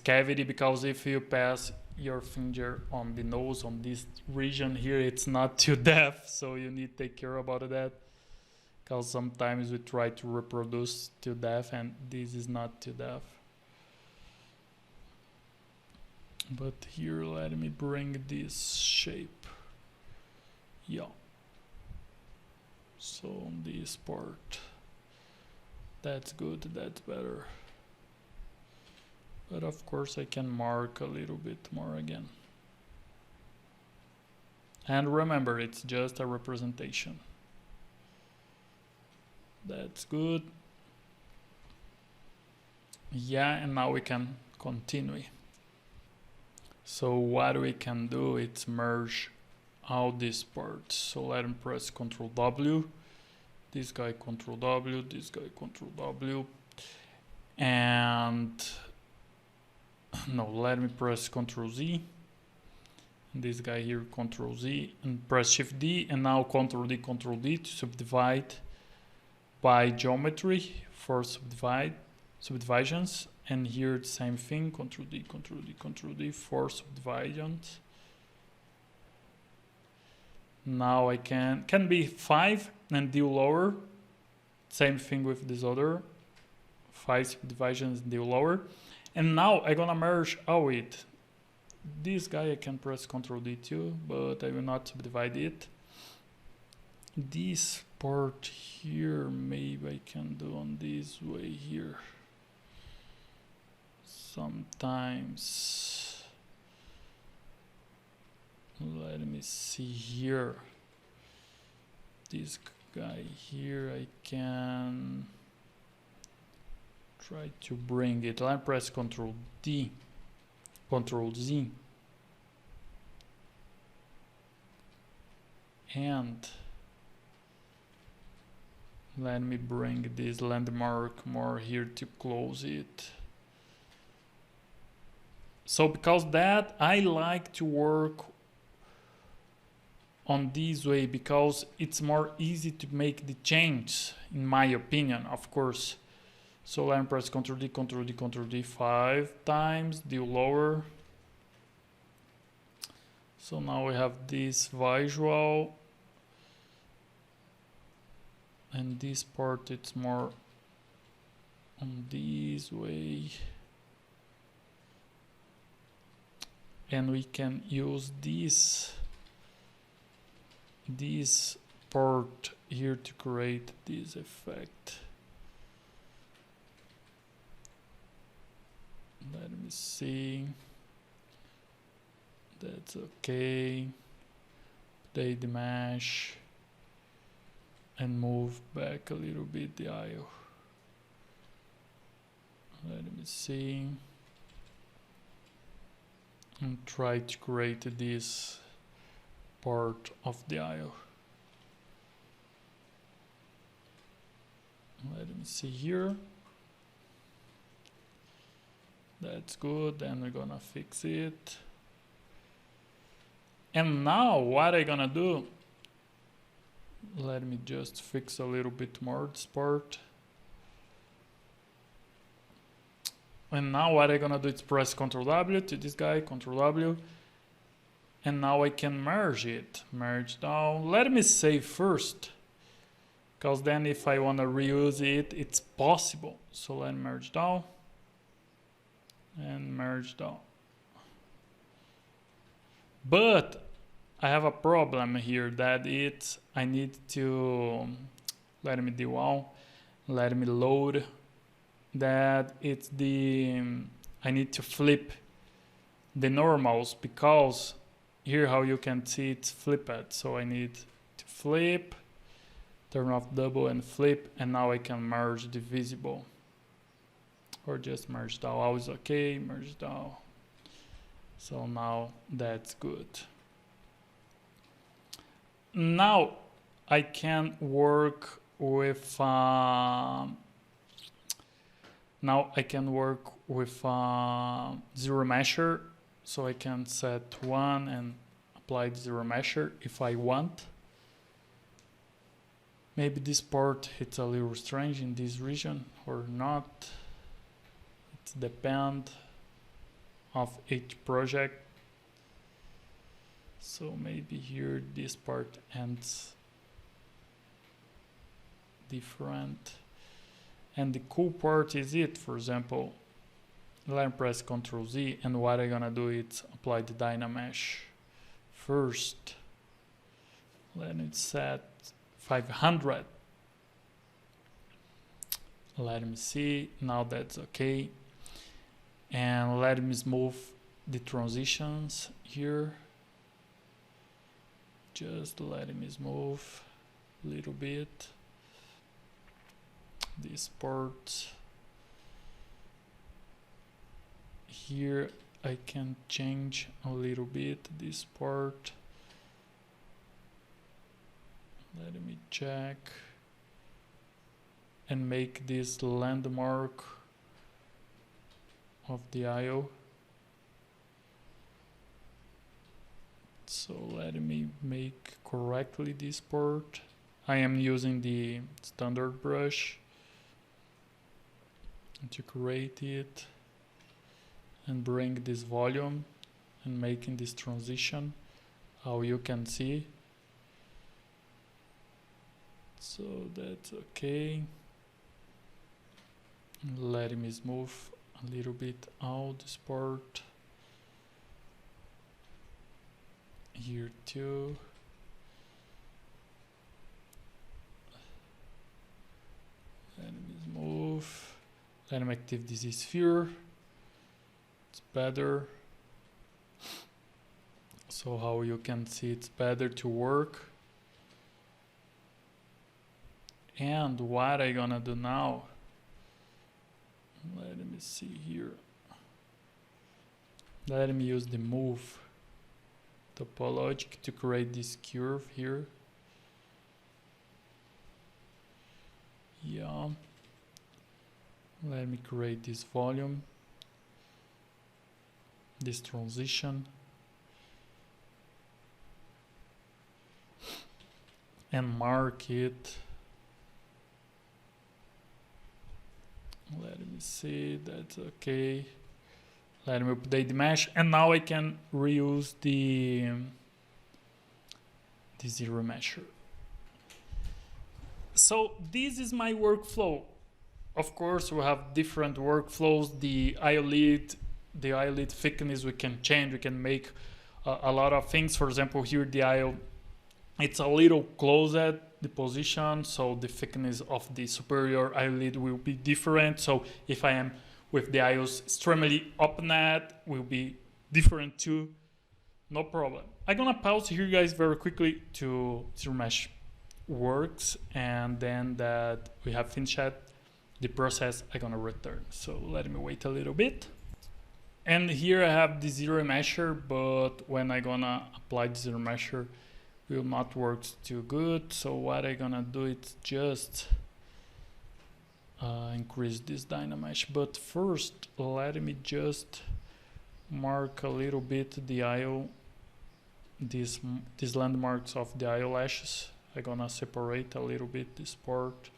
cavity, because if you pass your finger on the nose on this region here, it's not too depth, so you need to take care about that, because sometimes we try to reproduce to depth and this is not to depth. But here, let me bring this shape. Yeah. So on this part, that's good, that's better. But of course I can mark a little bit more again. And remember, it's just a representation. That's good. Yeah, and now we can continue. So what we can do is merge all these parts. So let me press Ctrl W. This guy Ctrl W, this guy Ctrl W. And no, let me press Ctrl Z. And this guy here Ctrl Z, and press Shift D, and now Ctrl D to subdivide by geometry for subdivisions. And here the same thing, Ctrl D for subdivisions. Now I can be 5 and do lower. Same thing with this other 5 subdivisions, do lower. And now I'm gonna merge all it. This guy I can press Ctrl D too, but I will not subdivide it. This part here, maybe I can do on this way here. Sometimes, let me see here. This guy here, I can try to bring it. I'll press Ctrl D, Ctrl Z, and let me bring this landmark more here to close it. So because that, I like to work on this way because it's more easy to make the change, in my opinion, of course. So let me press Ctrl D, Ctrl D, Ctrl D 5 times, do lower. So now we have this visual. And this part, it's more on this way. And we can use this part here to create this effect. Let me see. That's okay. Update the mesh and move back a little bit the aisle. Let me see. And try to create this part of the eye. Let me see here. That's good, then we're gonna fix it. And now what I'm gonna do, let me just fix a little bit more this part. And now what I'm gonna do is press Ctrl W to this guy, Ctrl W. And now I can merge it, merge down. Let me save first, because then if I wanna reuse it, it's possible. So let me merge down and merge down. But I have a problem here that I need to, let me do one, let me load, that it's I need to flip the normals, because here how you can see it's flipped. So I need to flip, turn off double and flip, and now I can merge the visible. Or just merge down, always okay, merge down. So now that's good. Now I can work with ZRemesher. So I can set 1 and apply ZRemesher if I want. Maybe this part hits a little strange in this region or not. It depends of each project. So maybe here this part ends different. And the cool part is it, for example, let me press Ctrl Z, and what I'm gonna do is apply the Dynamesh first. Let me set 500. Let me see, now that's okay. And let me smooth the transitions here. Just let me smooth a little bit. This part here I can change a little bit this part. Let me check and make this landmark of the eye. So let me make correctly this part. I am using the standard brush to create it and bring this volume and making this transition, how you can see. So that's okay. Let me smooth a little bit out this part. Here too. Let me move. Let me activate this sphere. It's better. So how you can see it's better to work. And what I'm gonna do now, let me see here. Let me use the move topology to create this curve here. Yeah. Let me create this volume, this transition, and mark it. Let me see, that's okay. Let me update the mesh, and now I can reuse the ZRemesher. So this is my workflow. Of course, we have different workflows. The eyelid thickness we can change. We can make a lot of things. For example, here the eye, it's a little closer the position, so the thickness of the superior eyelid will be different. So if I am with the eyes extremely open, will be different too. No problem. I'm gonna pause here, guys, very quickly to ZRemesh works, and then that we have finished the process, I'm gonna return. So let me wait a little bit. And here I have the ZRemesher, but when I'm gonna apply the ZRemesher, will not work too good. So what I'm gonna do is just increase this dynamesh. But first, let me just mark a little bit the these landmarks of the eyelashes. I'm gonna separate a little bit this part,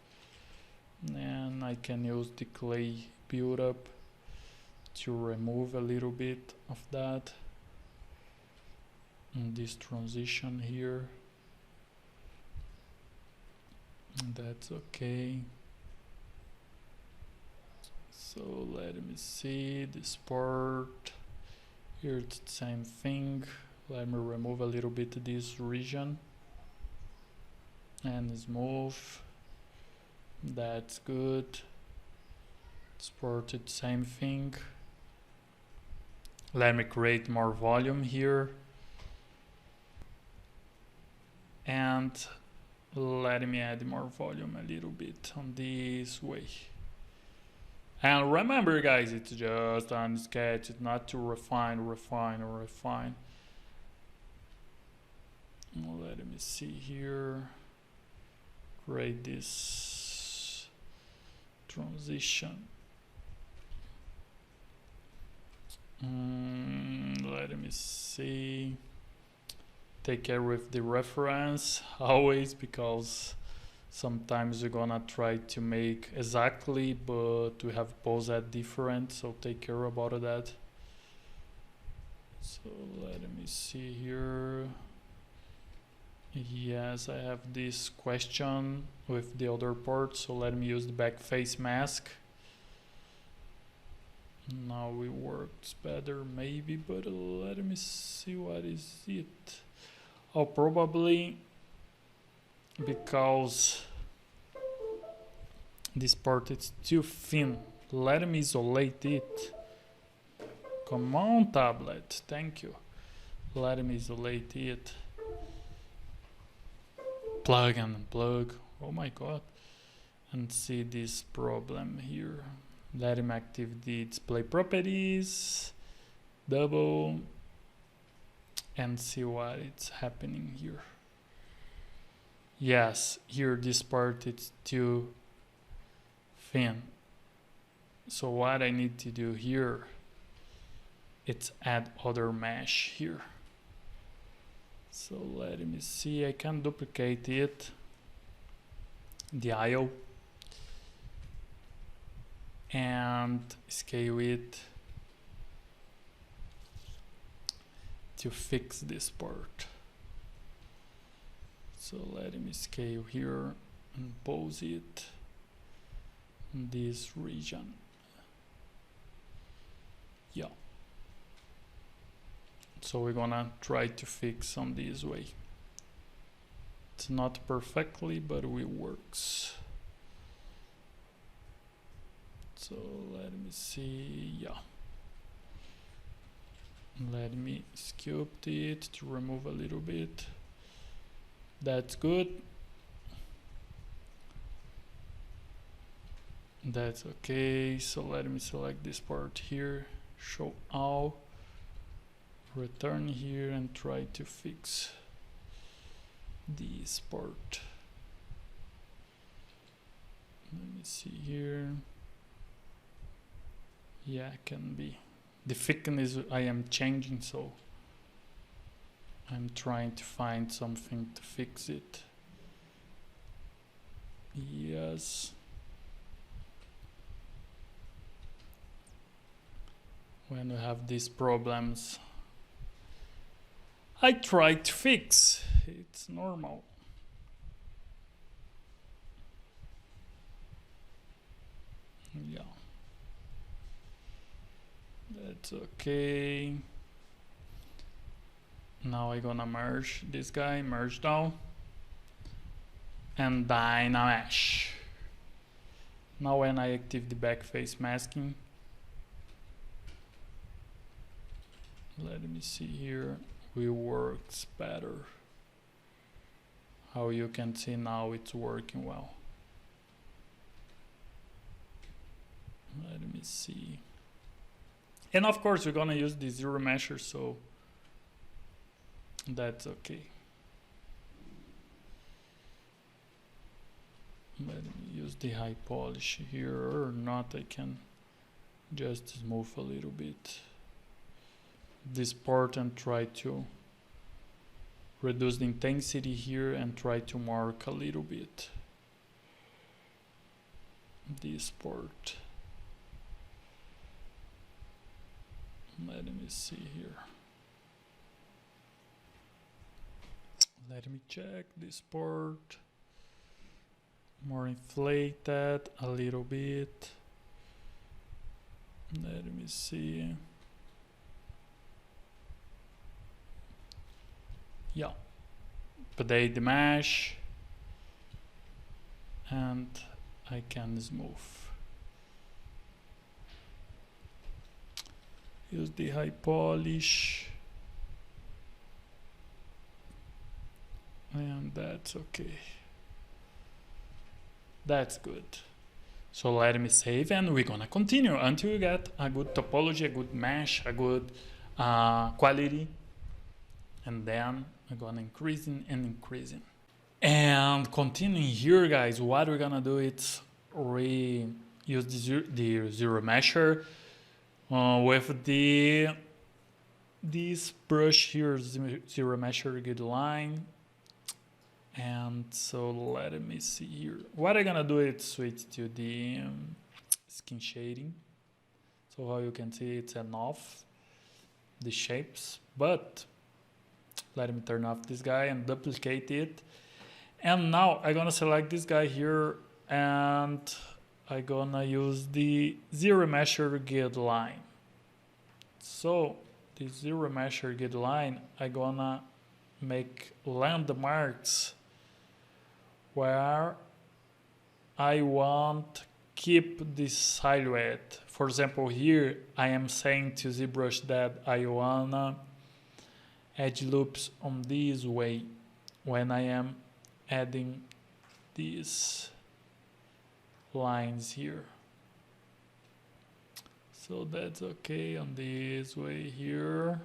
and I can use the clay build-up to remove a little bit of that. And this transition here, that's okay. So let me see this part here, it's the same thing. Let me remove a little bit this region and smooth. That's good. This part, it's same thing. Let me create more volume here. And let me add more volume a little bit on this way. And remember guys, it's just on sketch, it's not to refine. Let me see here. Create this transition. Let me see. Take care with the reference always, because sometimes you're gonna try to make exactly, but we have pose that different, so take care about that. So let me see here. Yes, I have this question with the other part, so let me use the back face mask. Now it works better maybe, but let me see what is it. Oh, probably because this part is too thin. Let me isolate it. Come on, tablet, thank you. Let me isolate it. Plug and unplug. Oh my god. And see this problem here. Let me activate the display properties. Double. And see what is happening here. Yes, here this part is too thin. So what I need to do here, it's add other mesh here. So let me see, I can duplicate it, the aisle, and scale it to fix this part. So let me scale here and pose it in this region. Yeah. So we're gonna try to fix on this way. It's not perfectly, but it works. So let me see, yeah. Let me sculpt it to remove a little bit. That's good. That's okay. So let me select this part here, show all, return here and try to fix this part. Let me see here. Yeah, can be. The thickness I am changing, so I'm trying to find something to fix it. Yes. When we have these problems, I try to fix. It's normal. Yeah. That's okay. Now I'm gonna merge this guy, merge down, and dynamesh. Now when I activate the back face masking, let me see here, it works better. How you can see now it's working well. Let me see. And of course we're gonna use the ZRemesher, so that's okay. Let me use the high polish here, or not, I can just smooth a little bit this part and try to reduce the intensity here and try to mark a little bit this part. Let me see here. Let me check this part. More inflated a little bit. Let me see. Yeah. Update the mesh. And I can smooth. Use the high polish. And that's okay. That's good. So let me save and we're gonna continue until you get a good topology, a good mesh, a good quality. And then we're gonna increasing and increasing. And continuing here, guys, what we're gonna do is use the ZRemesher with this brush here, ZRemesher guideline. And so let me see here. What I'm gonna do is switch to the skin shading. So how you can see, it's enough the shapes, but let me turn off this guy and duplicate it. And now I'm gonna select this guy here and I'm gonna use the ZRemesher guideline. So the ZRemesher guideline, I'm gonna make landmarks where I want keep this silhouette. For example, here I am saying to ZBrush that I wanna edge loops on this way when I am adding these lines here. So that's okay on this way here.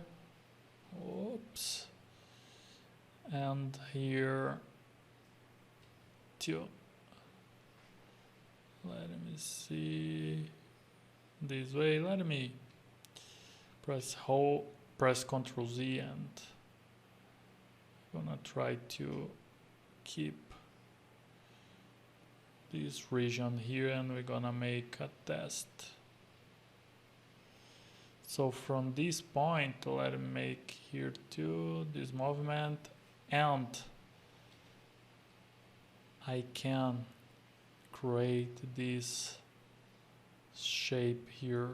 Oops. And here too. Let me see this way. Let me press Ctrl Z and I'm gonna try to keep this region here and we're gonna make a test. So from this point, let me make here too this movement, and I can create this shape here.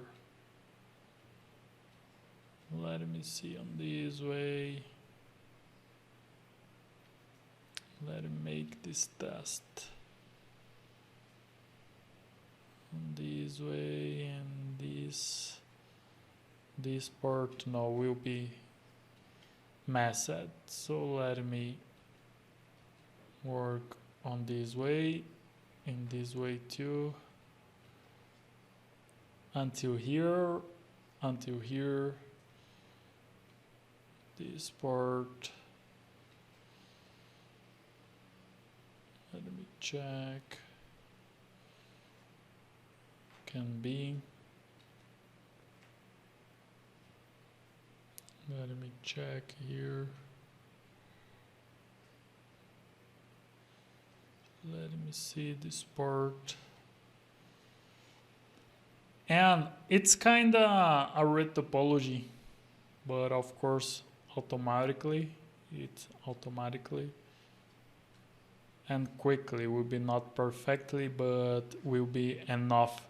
Let me see on this way. Let me make this test on this way, and this part now will be masked. So let me work on this way, in this way too, until here, this part. Let me check. Can be. Let me check here. Let me see this part. And it's kind of a red topology, but of course it's automatically and quickly will be not perfectly, but will be enough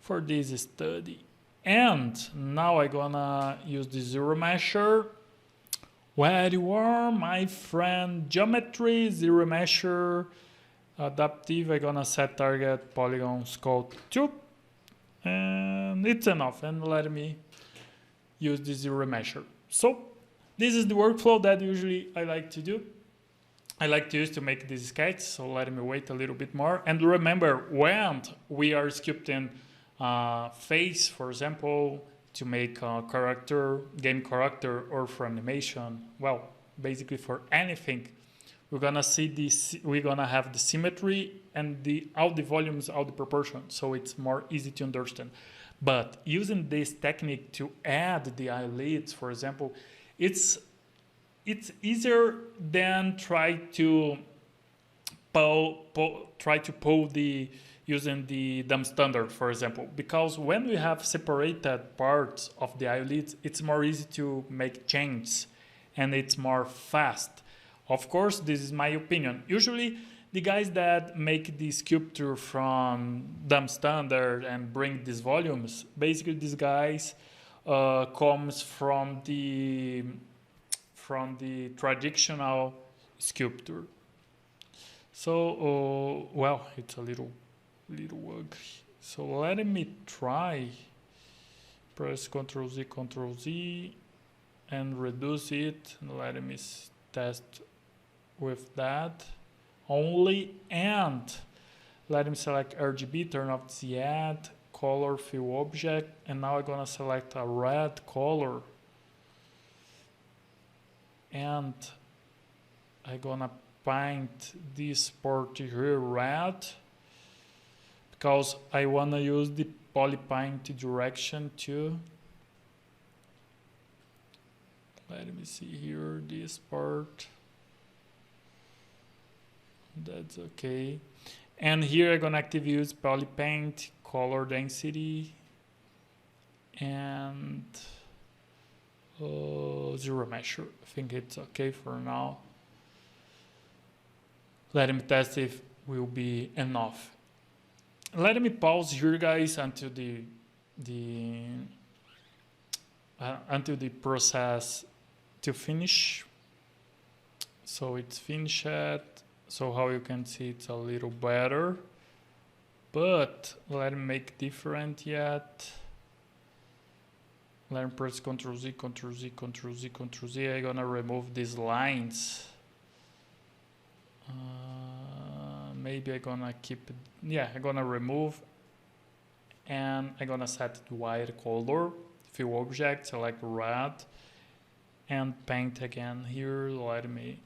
for this study. And now I'm gonna use the ZRemesher. Where you are, my friend? Geometry, ZRemesher, adaptive. I'm gonna set target, polygon, sculpt 2. And it's enough. And let me use the ZRemesher. So this is the workflow that usually I like to do. I like to use to make this sketch. So let me wait a little bit more. And remember, when we are sculpting face, for example, to make a character, game character, or for animation, well, basically for anything, we're gonna see this, we're gonna have the symmetry and all the volumes, all the proportions, so it's more easy to understand. But using this technique to add the eyelids, for example, it's easier than try to pull the using the dumb standard, for example, because when we have separated parts of the eyelids, it's more easy to make changes and it's more fast. Of course, this is my opinion. Usually, the guys that make the sculpture from dumb standard and bring these volumes, basically these guys comes from the traditional sculpture. So, well, it's a little ugly. So let me try. Press Ctrl Z, and reduce it. Let me test with that only, and let me select RGB, turn off the add, color, fill object, and now I'm gonna select a red color, and I'm gonna paint this part here red because I wanna use the poly paint direction too. Let me see here, this part. That's okay. And here I'm gonna activate use poly paint, color density, and ZRemesher. I think it's okay for now. Let me test if will be enough. Let me pause here, guys, until the process to finish. So it's finished. So how you can see it's a little better, but let me make different yet. Let me press Ctrl Z, Ctrl Z, Ctrl Z, Ctrl Z. I'm gonna remove these lines. Maybe I'm gonna keep it. Yeah, I'm gonna remove, and I'm gonna set the white color, fill object, select red, and paint again here. Let me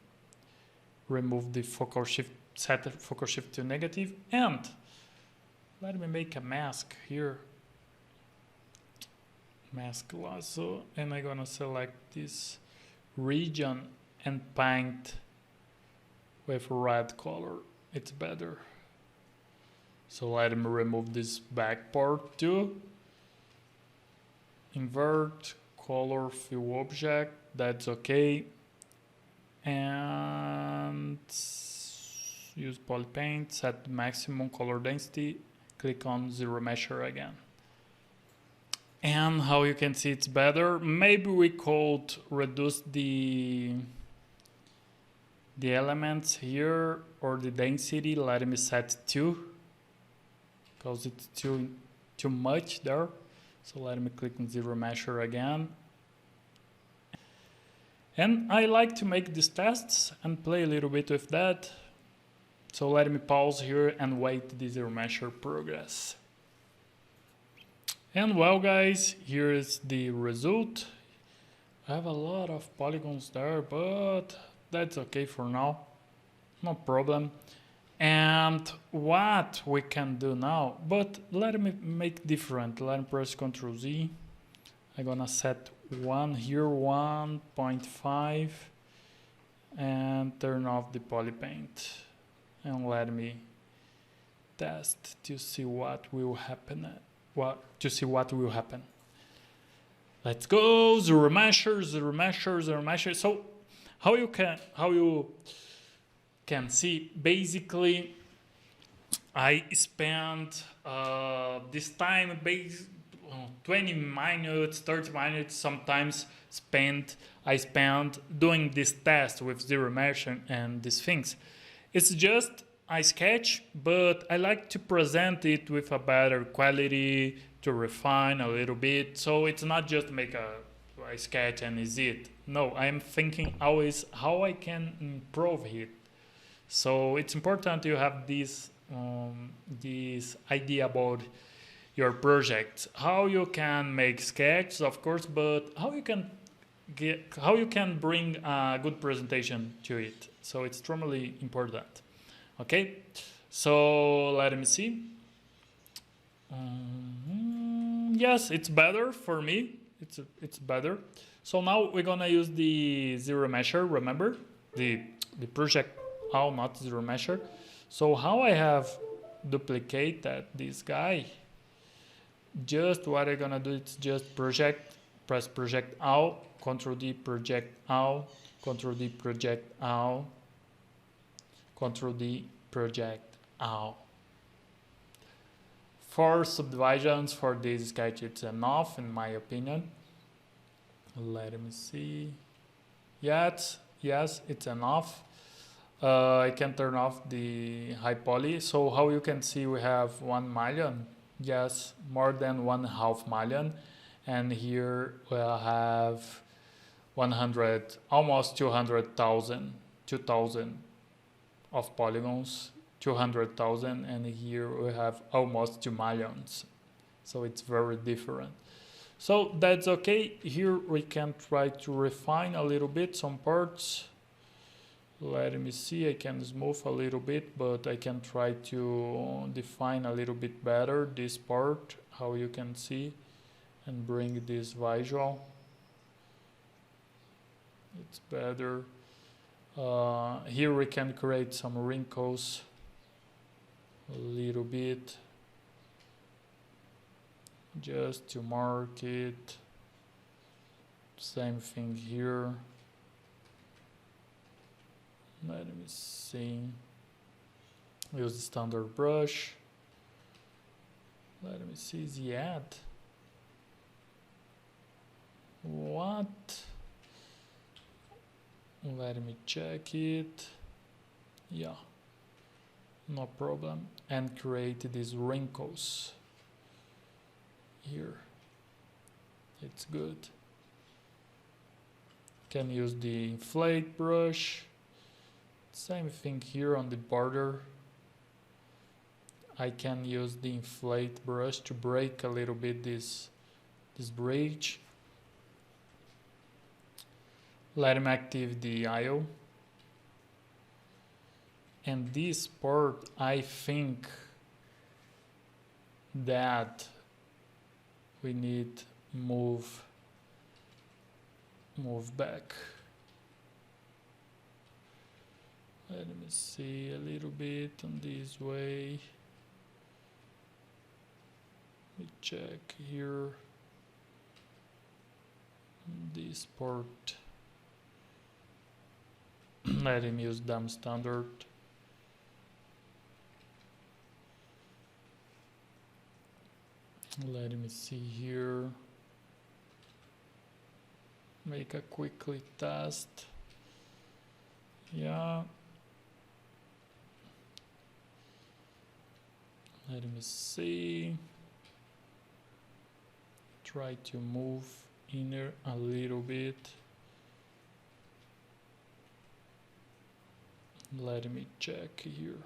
remove the focal shift, set the focal shift to negative, and let me make a mask here. Mask lasso, and I'm gonna select this region and paint with red color. It's better. So let me remove this back part too. Invert, color, fill object, that's okay. And use poly paint, set maximum color density, click on ZRemesher again. And how you can see it's better, maybe we could reduce the elements here or the density. Let me set 2 because it's too much there. So let me click on ZRemesher again. And I like to make these tests and play a little bit with that. So let me pause here and wait the ZRemesher progress. And well, guys, here is the result. I have a lot of polygons there, but that's okay for now. No problem. And what we can do now, but let me make different. Let me press Ctrl Z. I'm gonna set 1 here, 1.5, and turn off the poly paint. And let me test to see what will happen. Let's go, ZRemesher, ZRemesher, ZRemesher. So how you can see, basically I spent this time 20 minutes, 30 minutes sometimes I spent doing this test with ZRemesher and these things. It's just a sketch, but I like to present it with a better quality, to refine a little bit. So it's not just make a sketch and is it. No, I'm thinking always how I can improve it. So it's important you have this idea about your project, how you can make sketches, of course, but how you can how you can bring a good presentation to it. So it's extremely important. Okay, so let me see. Yes, it's better for me. It's better. So now we're gonna use the ZRemesher. Remember the project. Oh, not ZRemesher. So how I have duplicated this guy. Just what I'm gonna do is just project, press project out, Control D project out, Control D project out, Control D project out. For subdivisions for this sketch, it's enough in my opinion. Let me see. Yes, it's enough. I can turn off the high poly. So how you can see we have 1 million. Yes, more than 1/2 million. And here we'll have 100, almost 200,000, 2,000 of polygons, 200,000, and here we have almost 2 millions. So it's very different. So that's okay. Here we can try to refine a little bit some parts. Let me see, I can smooth a little bit, but I can try to define a little bit better this part, how you can see, and bring this visual. It's better. Here we can create some wrinkles a little bit, just to mark it. Same thing here. Let me see. Use the standard brush. Let me see the ad. What? Let me check it. Yeah, no problem. And create these wrinkles here. It's good. Can use the inflate brush. Same thing here on the border. I can use the inflate brush to break a little bit this bridge. Let me activate the IO. And this part, I think that we need move back. Let me see a little bit on this way. Let me check here. This part. Let him use dumb standard. Let me see here. Make a quickly test. Yeah. Let me see. Try to move inner a little bit. Let me check here.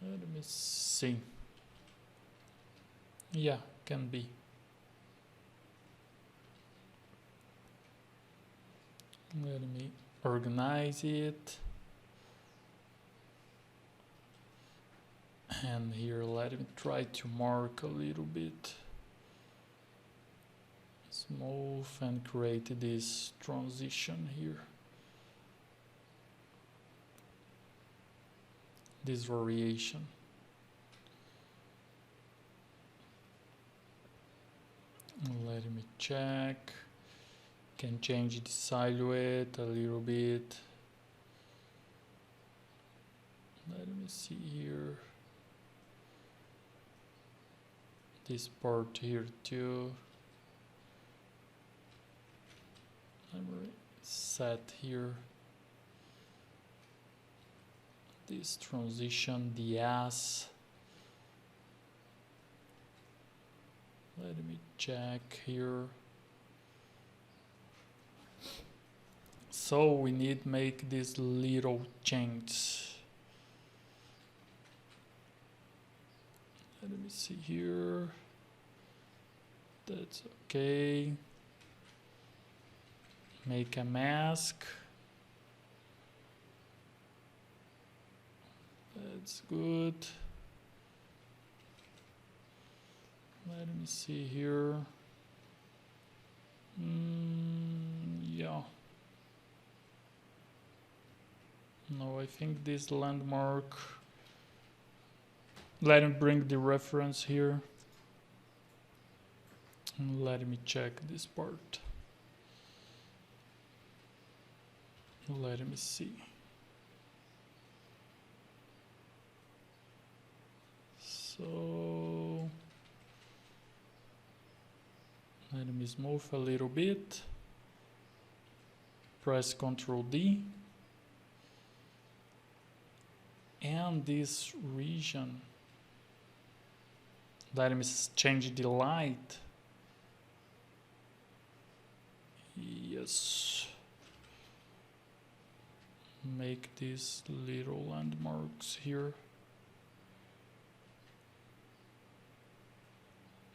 Let me see. Yeah, can be. Let me organize it. And here let me try to mark a little bit. Smooth and create this transition here. This variation. Let me check. Can change the silhouette a little bit. Let me see here. This part here too. Let me set here. This transition, the S. Let me check here. So we need make this little change. Let me see here. That's okay. Make a mask. That's good. Let me see here. Yeah. No, I think this landmark. Let me bring the reference here. And let me check this part. Let me see. So let me smooth a little bit. Press Ctrl D. And this region, let me change the light. Yes. Make these little landmarks here.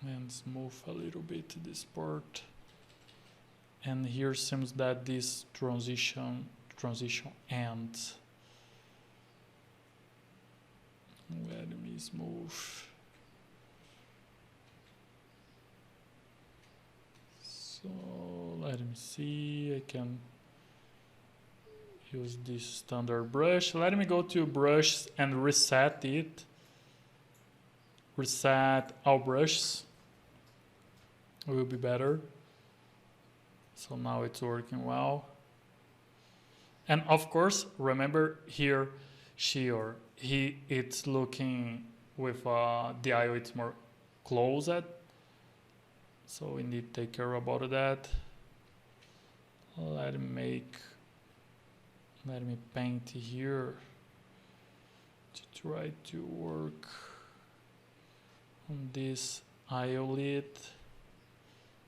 And smooth a little bit this part. And here seems that this transition ends. Let me smooth. So let me see, I can use this standard brush. Let me go to brush and reset it. Reset all brushes. Will be better. So now it's working well. And of course, remember here, she or he, it's looking with the eye, it's more closed. So we need to take care about that. Let me paint here to try to work on this eyelid.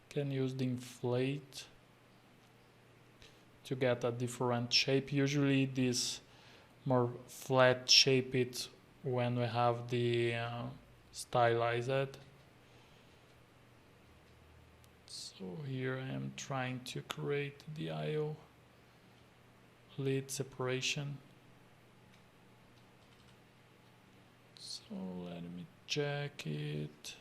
Can use the inflate to get a different shape. Usually this more flat shape it when we have the stylized. So here I am trying to create the eyelid separation. So let me check it.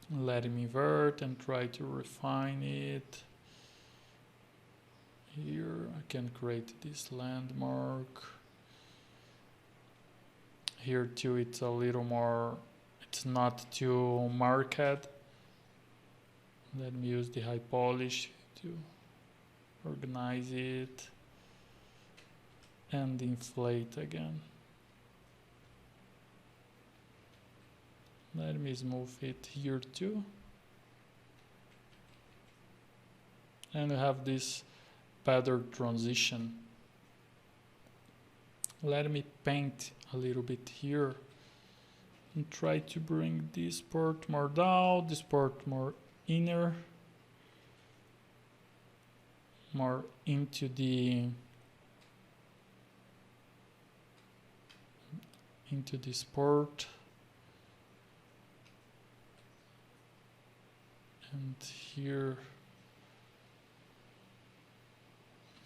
Let me invert and try to refine it. Here I can create this landmark. Here too it's a little more, it's not too marked. Let me use the high polish to organize it and inflate again. Let me smooth it here too. And we have this better transition. Let me paint a little bit here and try to bring this part more down, this part more inner, more into this part. And here,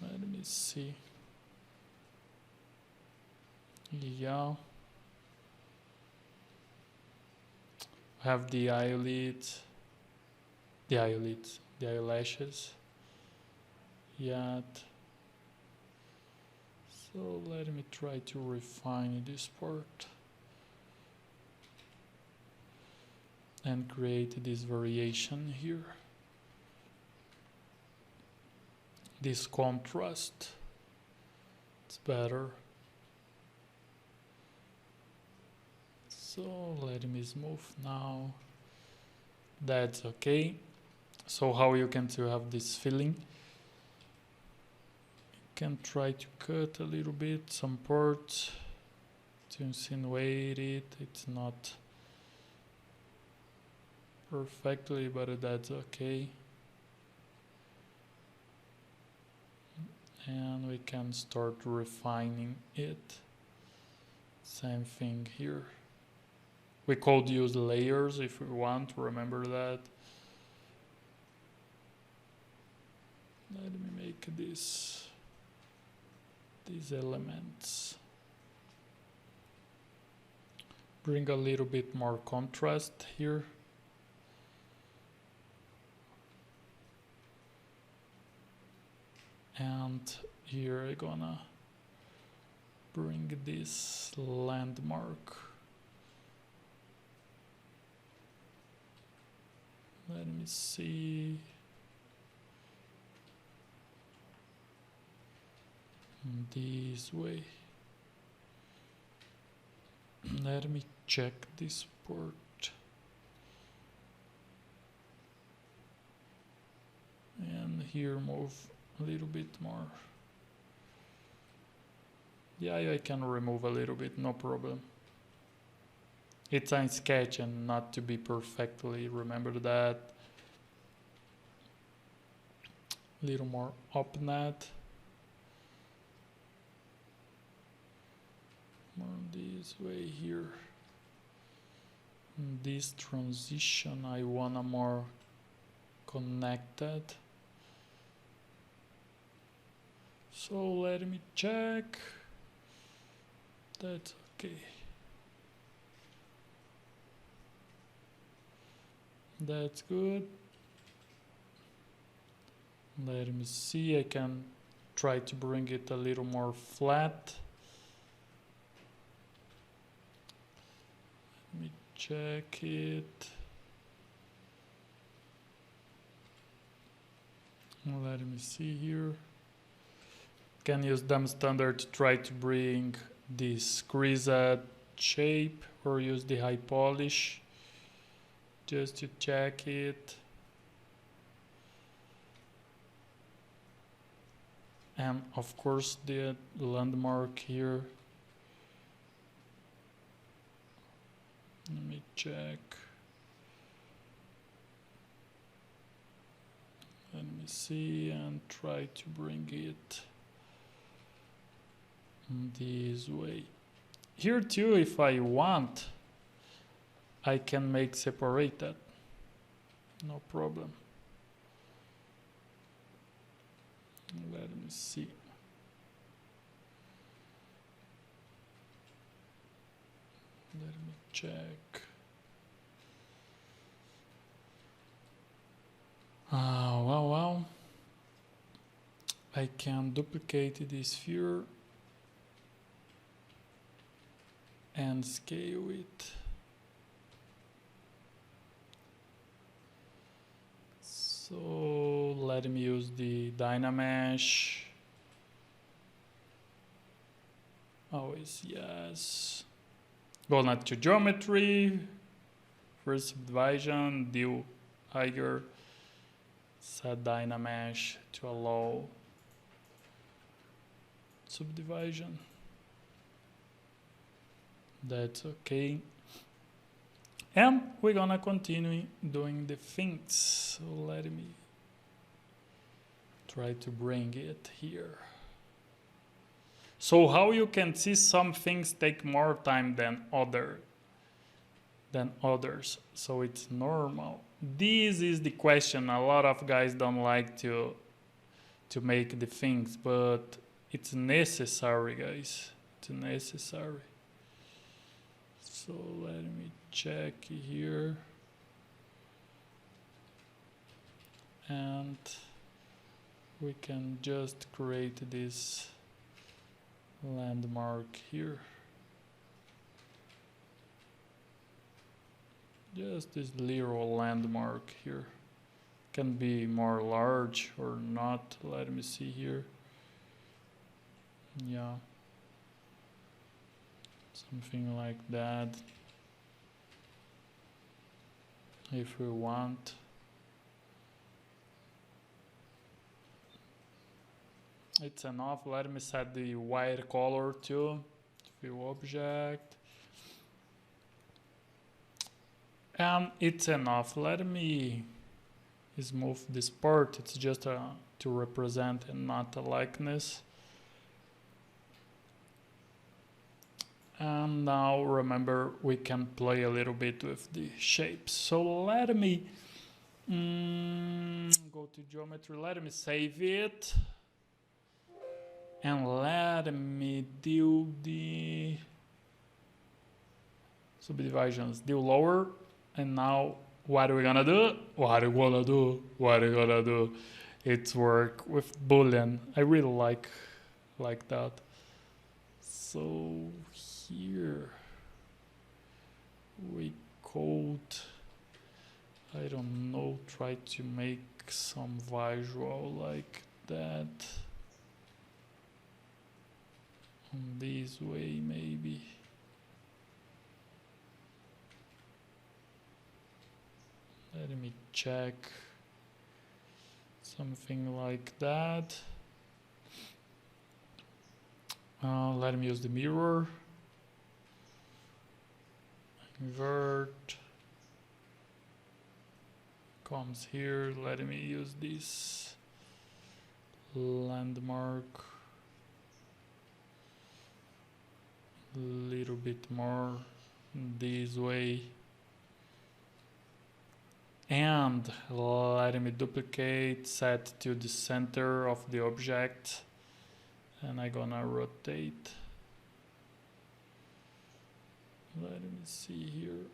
let me see. Yeah. Have the eyelids, the eyelashes. Yet. So let me try to refine this part. And create this variation here. This contrast. It's better. So let me smooth now. That's okay. So how you can still have this feeling? You can try to cut a little bit some parts to insinuate it. It's not perfectly, but that's okay. And we can start refining it. Same thing here. We could use layers if we want, remember that. Let me make these elements. Bring a little bit more contrast here. And here I'm gonna bring this landmark. Let me see. This way. Let me check this port. And here move a little bit more. Yeah, I can remove a little bit, no problem. It's a sketch and not to be perfectly, remember that. Little more up net. More this way here. And this transition I wanna more connected. So let me check. That's okay. That's good. Let me see, I can try to bring it a little more flat. Let me check it. Let me see here. Can use them standard to try to bring this creased shape or use the high polish just to check it. And of course the landmark here. Let me check. Let me see and try to bring it this way. Here too, if I want, I can make separated. No problem. Let me see. Let me check. Well. I can duplicate this sphere and scale it. So let me use the ZRemesh. Always yes. Go not to geometry. First subdivision, deal higher. Set ZRemesh to allow subdivision. That's okay. And we're gonna continue doing the things. So let me try to bring it here. So how you can see some things take more time than others. So it's normal. This is the question. A lot of guys don't like to make the things, but it's necessary, guys. It's necessary. So let me check here. And we can just create this landmark here. Just this little landmark here. Can be more large or not. Let me see here. Yeah. Something like that. If we want. It's enough. Let me set the white color to view object. And it's enough. Let me smooth this part. It's just to represent and not a likeness. And now remember, we can play a little bit with the shapes. So let me go to geometry, let me save it. And let me do the subdivisions, do lower. And now what are we gonna do? What are we gonna do? What are we gonna do? It's work with Boolean. I really like that. So here we code, I don't know, try to make some visual like that. On this way maybe. Let me check something like that. Let me use the mirror. Invert. Comes here. Let me use this landmark. A little bit more this way. And let me duplicate, set to the center of the object, and I'm gonna rotate. Let me see here,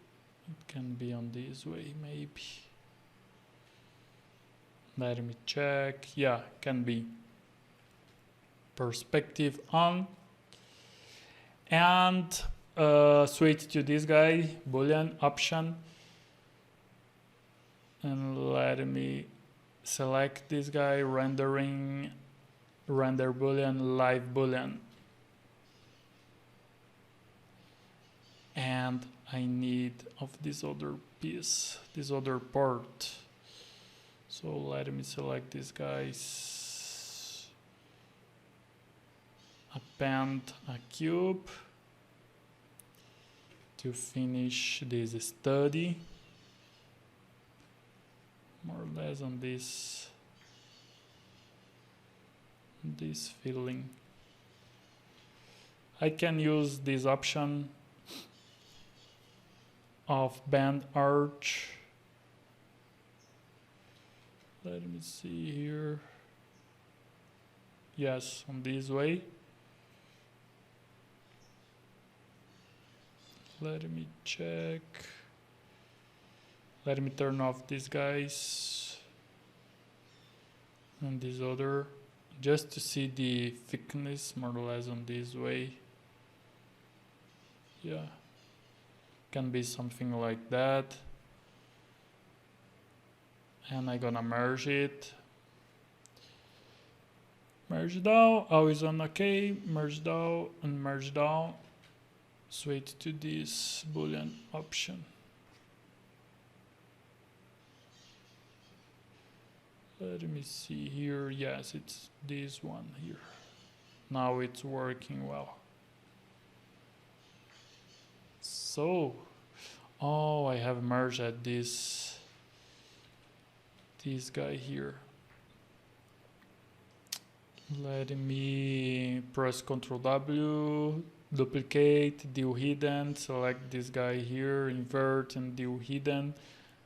it can be on this way maybe. Let me check, yeah, can be. Perspective on. And switch to this guy, Boolean option. And let me select this guy, rendering, render Boolean, live Boolean. And I need of this other piece, this other part. So let me select this guys. Append a cube to finish this study. More or less on this filling. I can use this option of band arch. Let me see here. Yes, on this way. Let me check. Let me turn off these guys and this other, just to see the thickness more or less on this way. Yeah, can be something like that. And I'm gonna merge it. Merge down, always on OK, merge down and merge down. Switch to this Boolean option. Let me see here. Yes, it's this one here. Now it's working well. So, oh, I have merged this guy here. Let me press Ctrl W, duplicate, do hidden, select this guy here, invert and do hidden,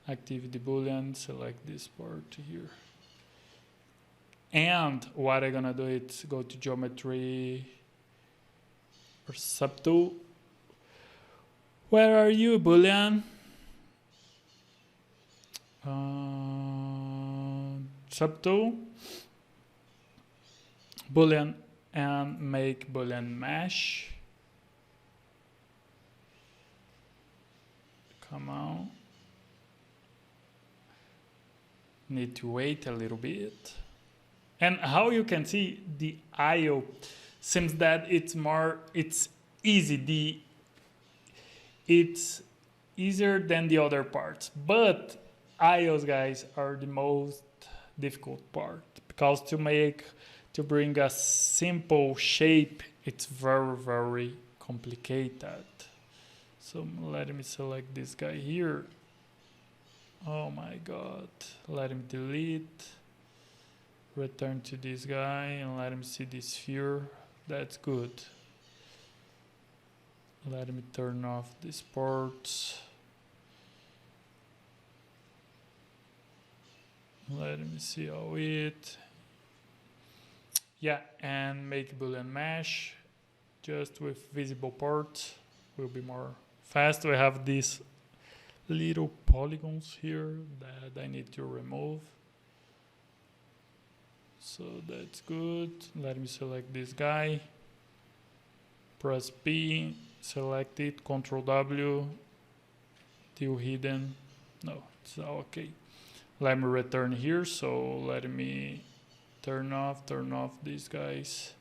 active the Boolean, select this part here. And what I'm gonna do is go to geometry or subtool. Where are you, Boolean? Subtool, Boolean, and make Boolean mesh. Come on. Need to wait a little bit. And how you can see, the IO seems that it's easy. It's easier than the other parts, but IOs, guys, are the most difficult part, because to bring a simple shape, it's very, very complicated. So let me select this guy here. Oh my God, let him delete. Return to this guy and let him see this sphere. That's good. Let me turn off these ports. Let me see how it. Yeah, and make Boolean mesh just with visible parts will be more fast. We have these little polygons here that I need to remove. So that's good. Let me select this guy. Press P, select it, Ctrl W, till hidden. No, it's okay. Let me return here, so let me turn off these guys.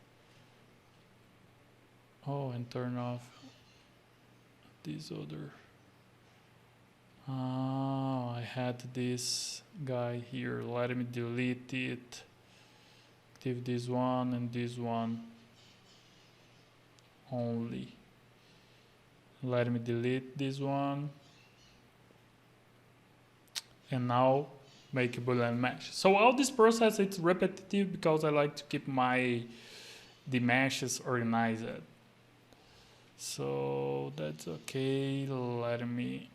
Oh, and turn off this other. Oh, I had this guy here. Let me delete it. Active this one and this one only. Let me delete this one. And now make a Boolean mesh. So all this process, it's repetitive because I like to keep the meshes organized. So that's okay. Let me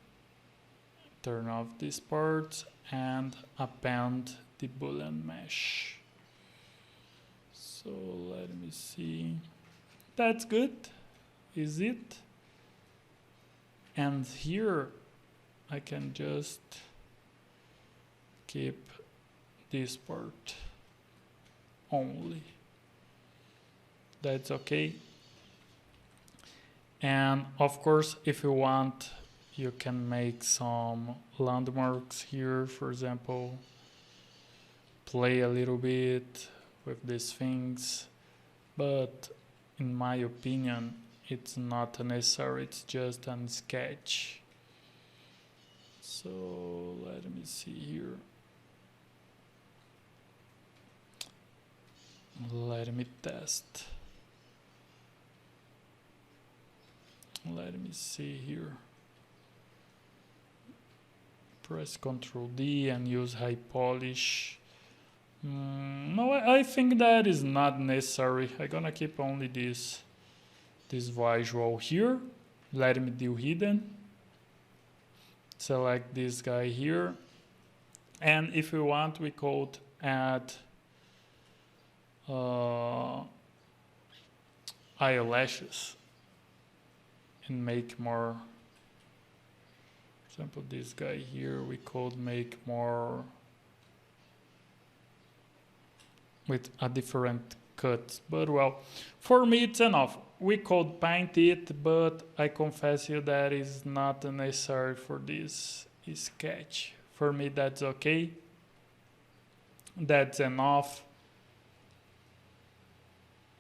turn off this part and append the Boolean mesh. So let me see. That's good. Is it? And here I can just keep this part only. That's okay. And of course, if you want, you can make some landmarks here, for example, play a little bit with these things, but in my opinion, it's not necessary, it's just a sketch. So let me see here. Let me test. Let me see here. Press Ctrl D and use high polish. No, I think that is not necessary. I'm gonna keep only this visual here. Let me do hidden. Select this guy here. And if we want, we could add eyelashes and make more. For example, this guy here, we could make more with a different cut, but well, for me it's enough. We could paint it, but I confess you that is not necessary for this sketch. For me that's okay. That's enough.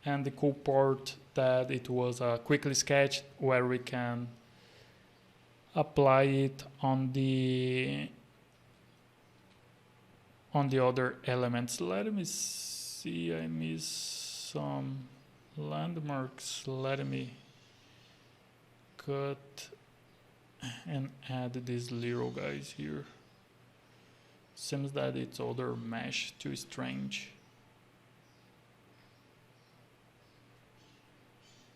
And the cool part that it was a quickly sketch where we can apply it on the other elements. Let me see, I miss some landmarks. Let me cut and add these little guys here. Seems that it's other mesh too strange.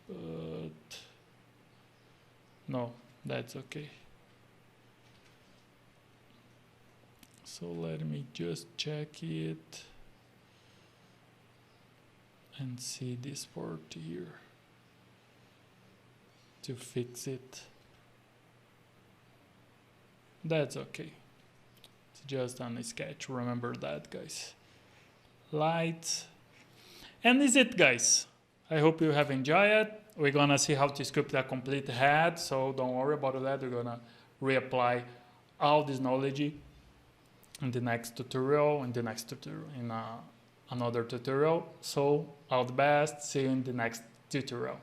But no, that's okay. So let me just check it and see this part here to fix it. That's okay. It's just on a sketch. Remember that, guys. Light. And is it, guys? I hope you have enjoyed it. We're gonna see how to sculpt a complete head, so don't worry about that. We're gonna reapply all this knowledge in the next tutorial, in another tutorial. So all the best. See you in the next tutorial.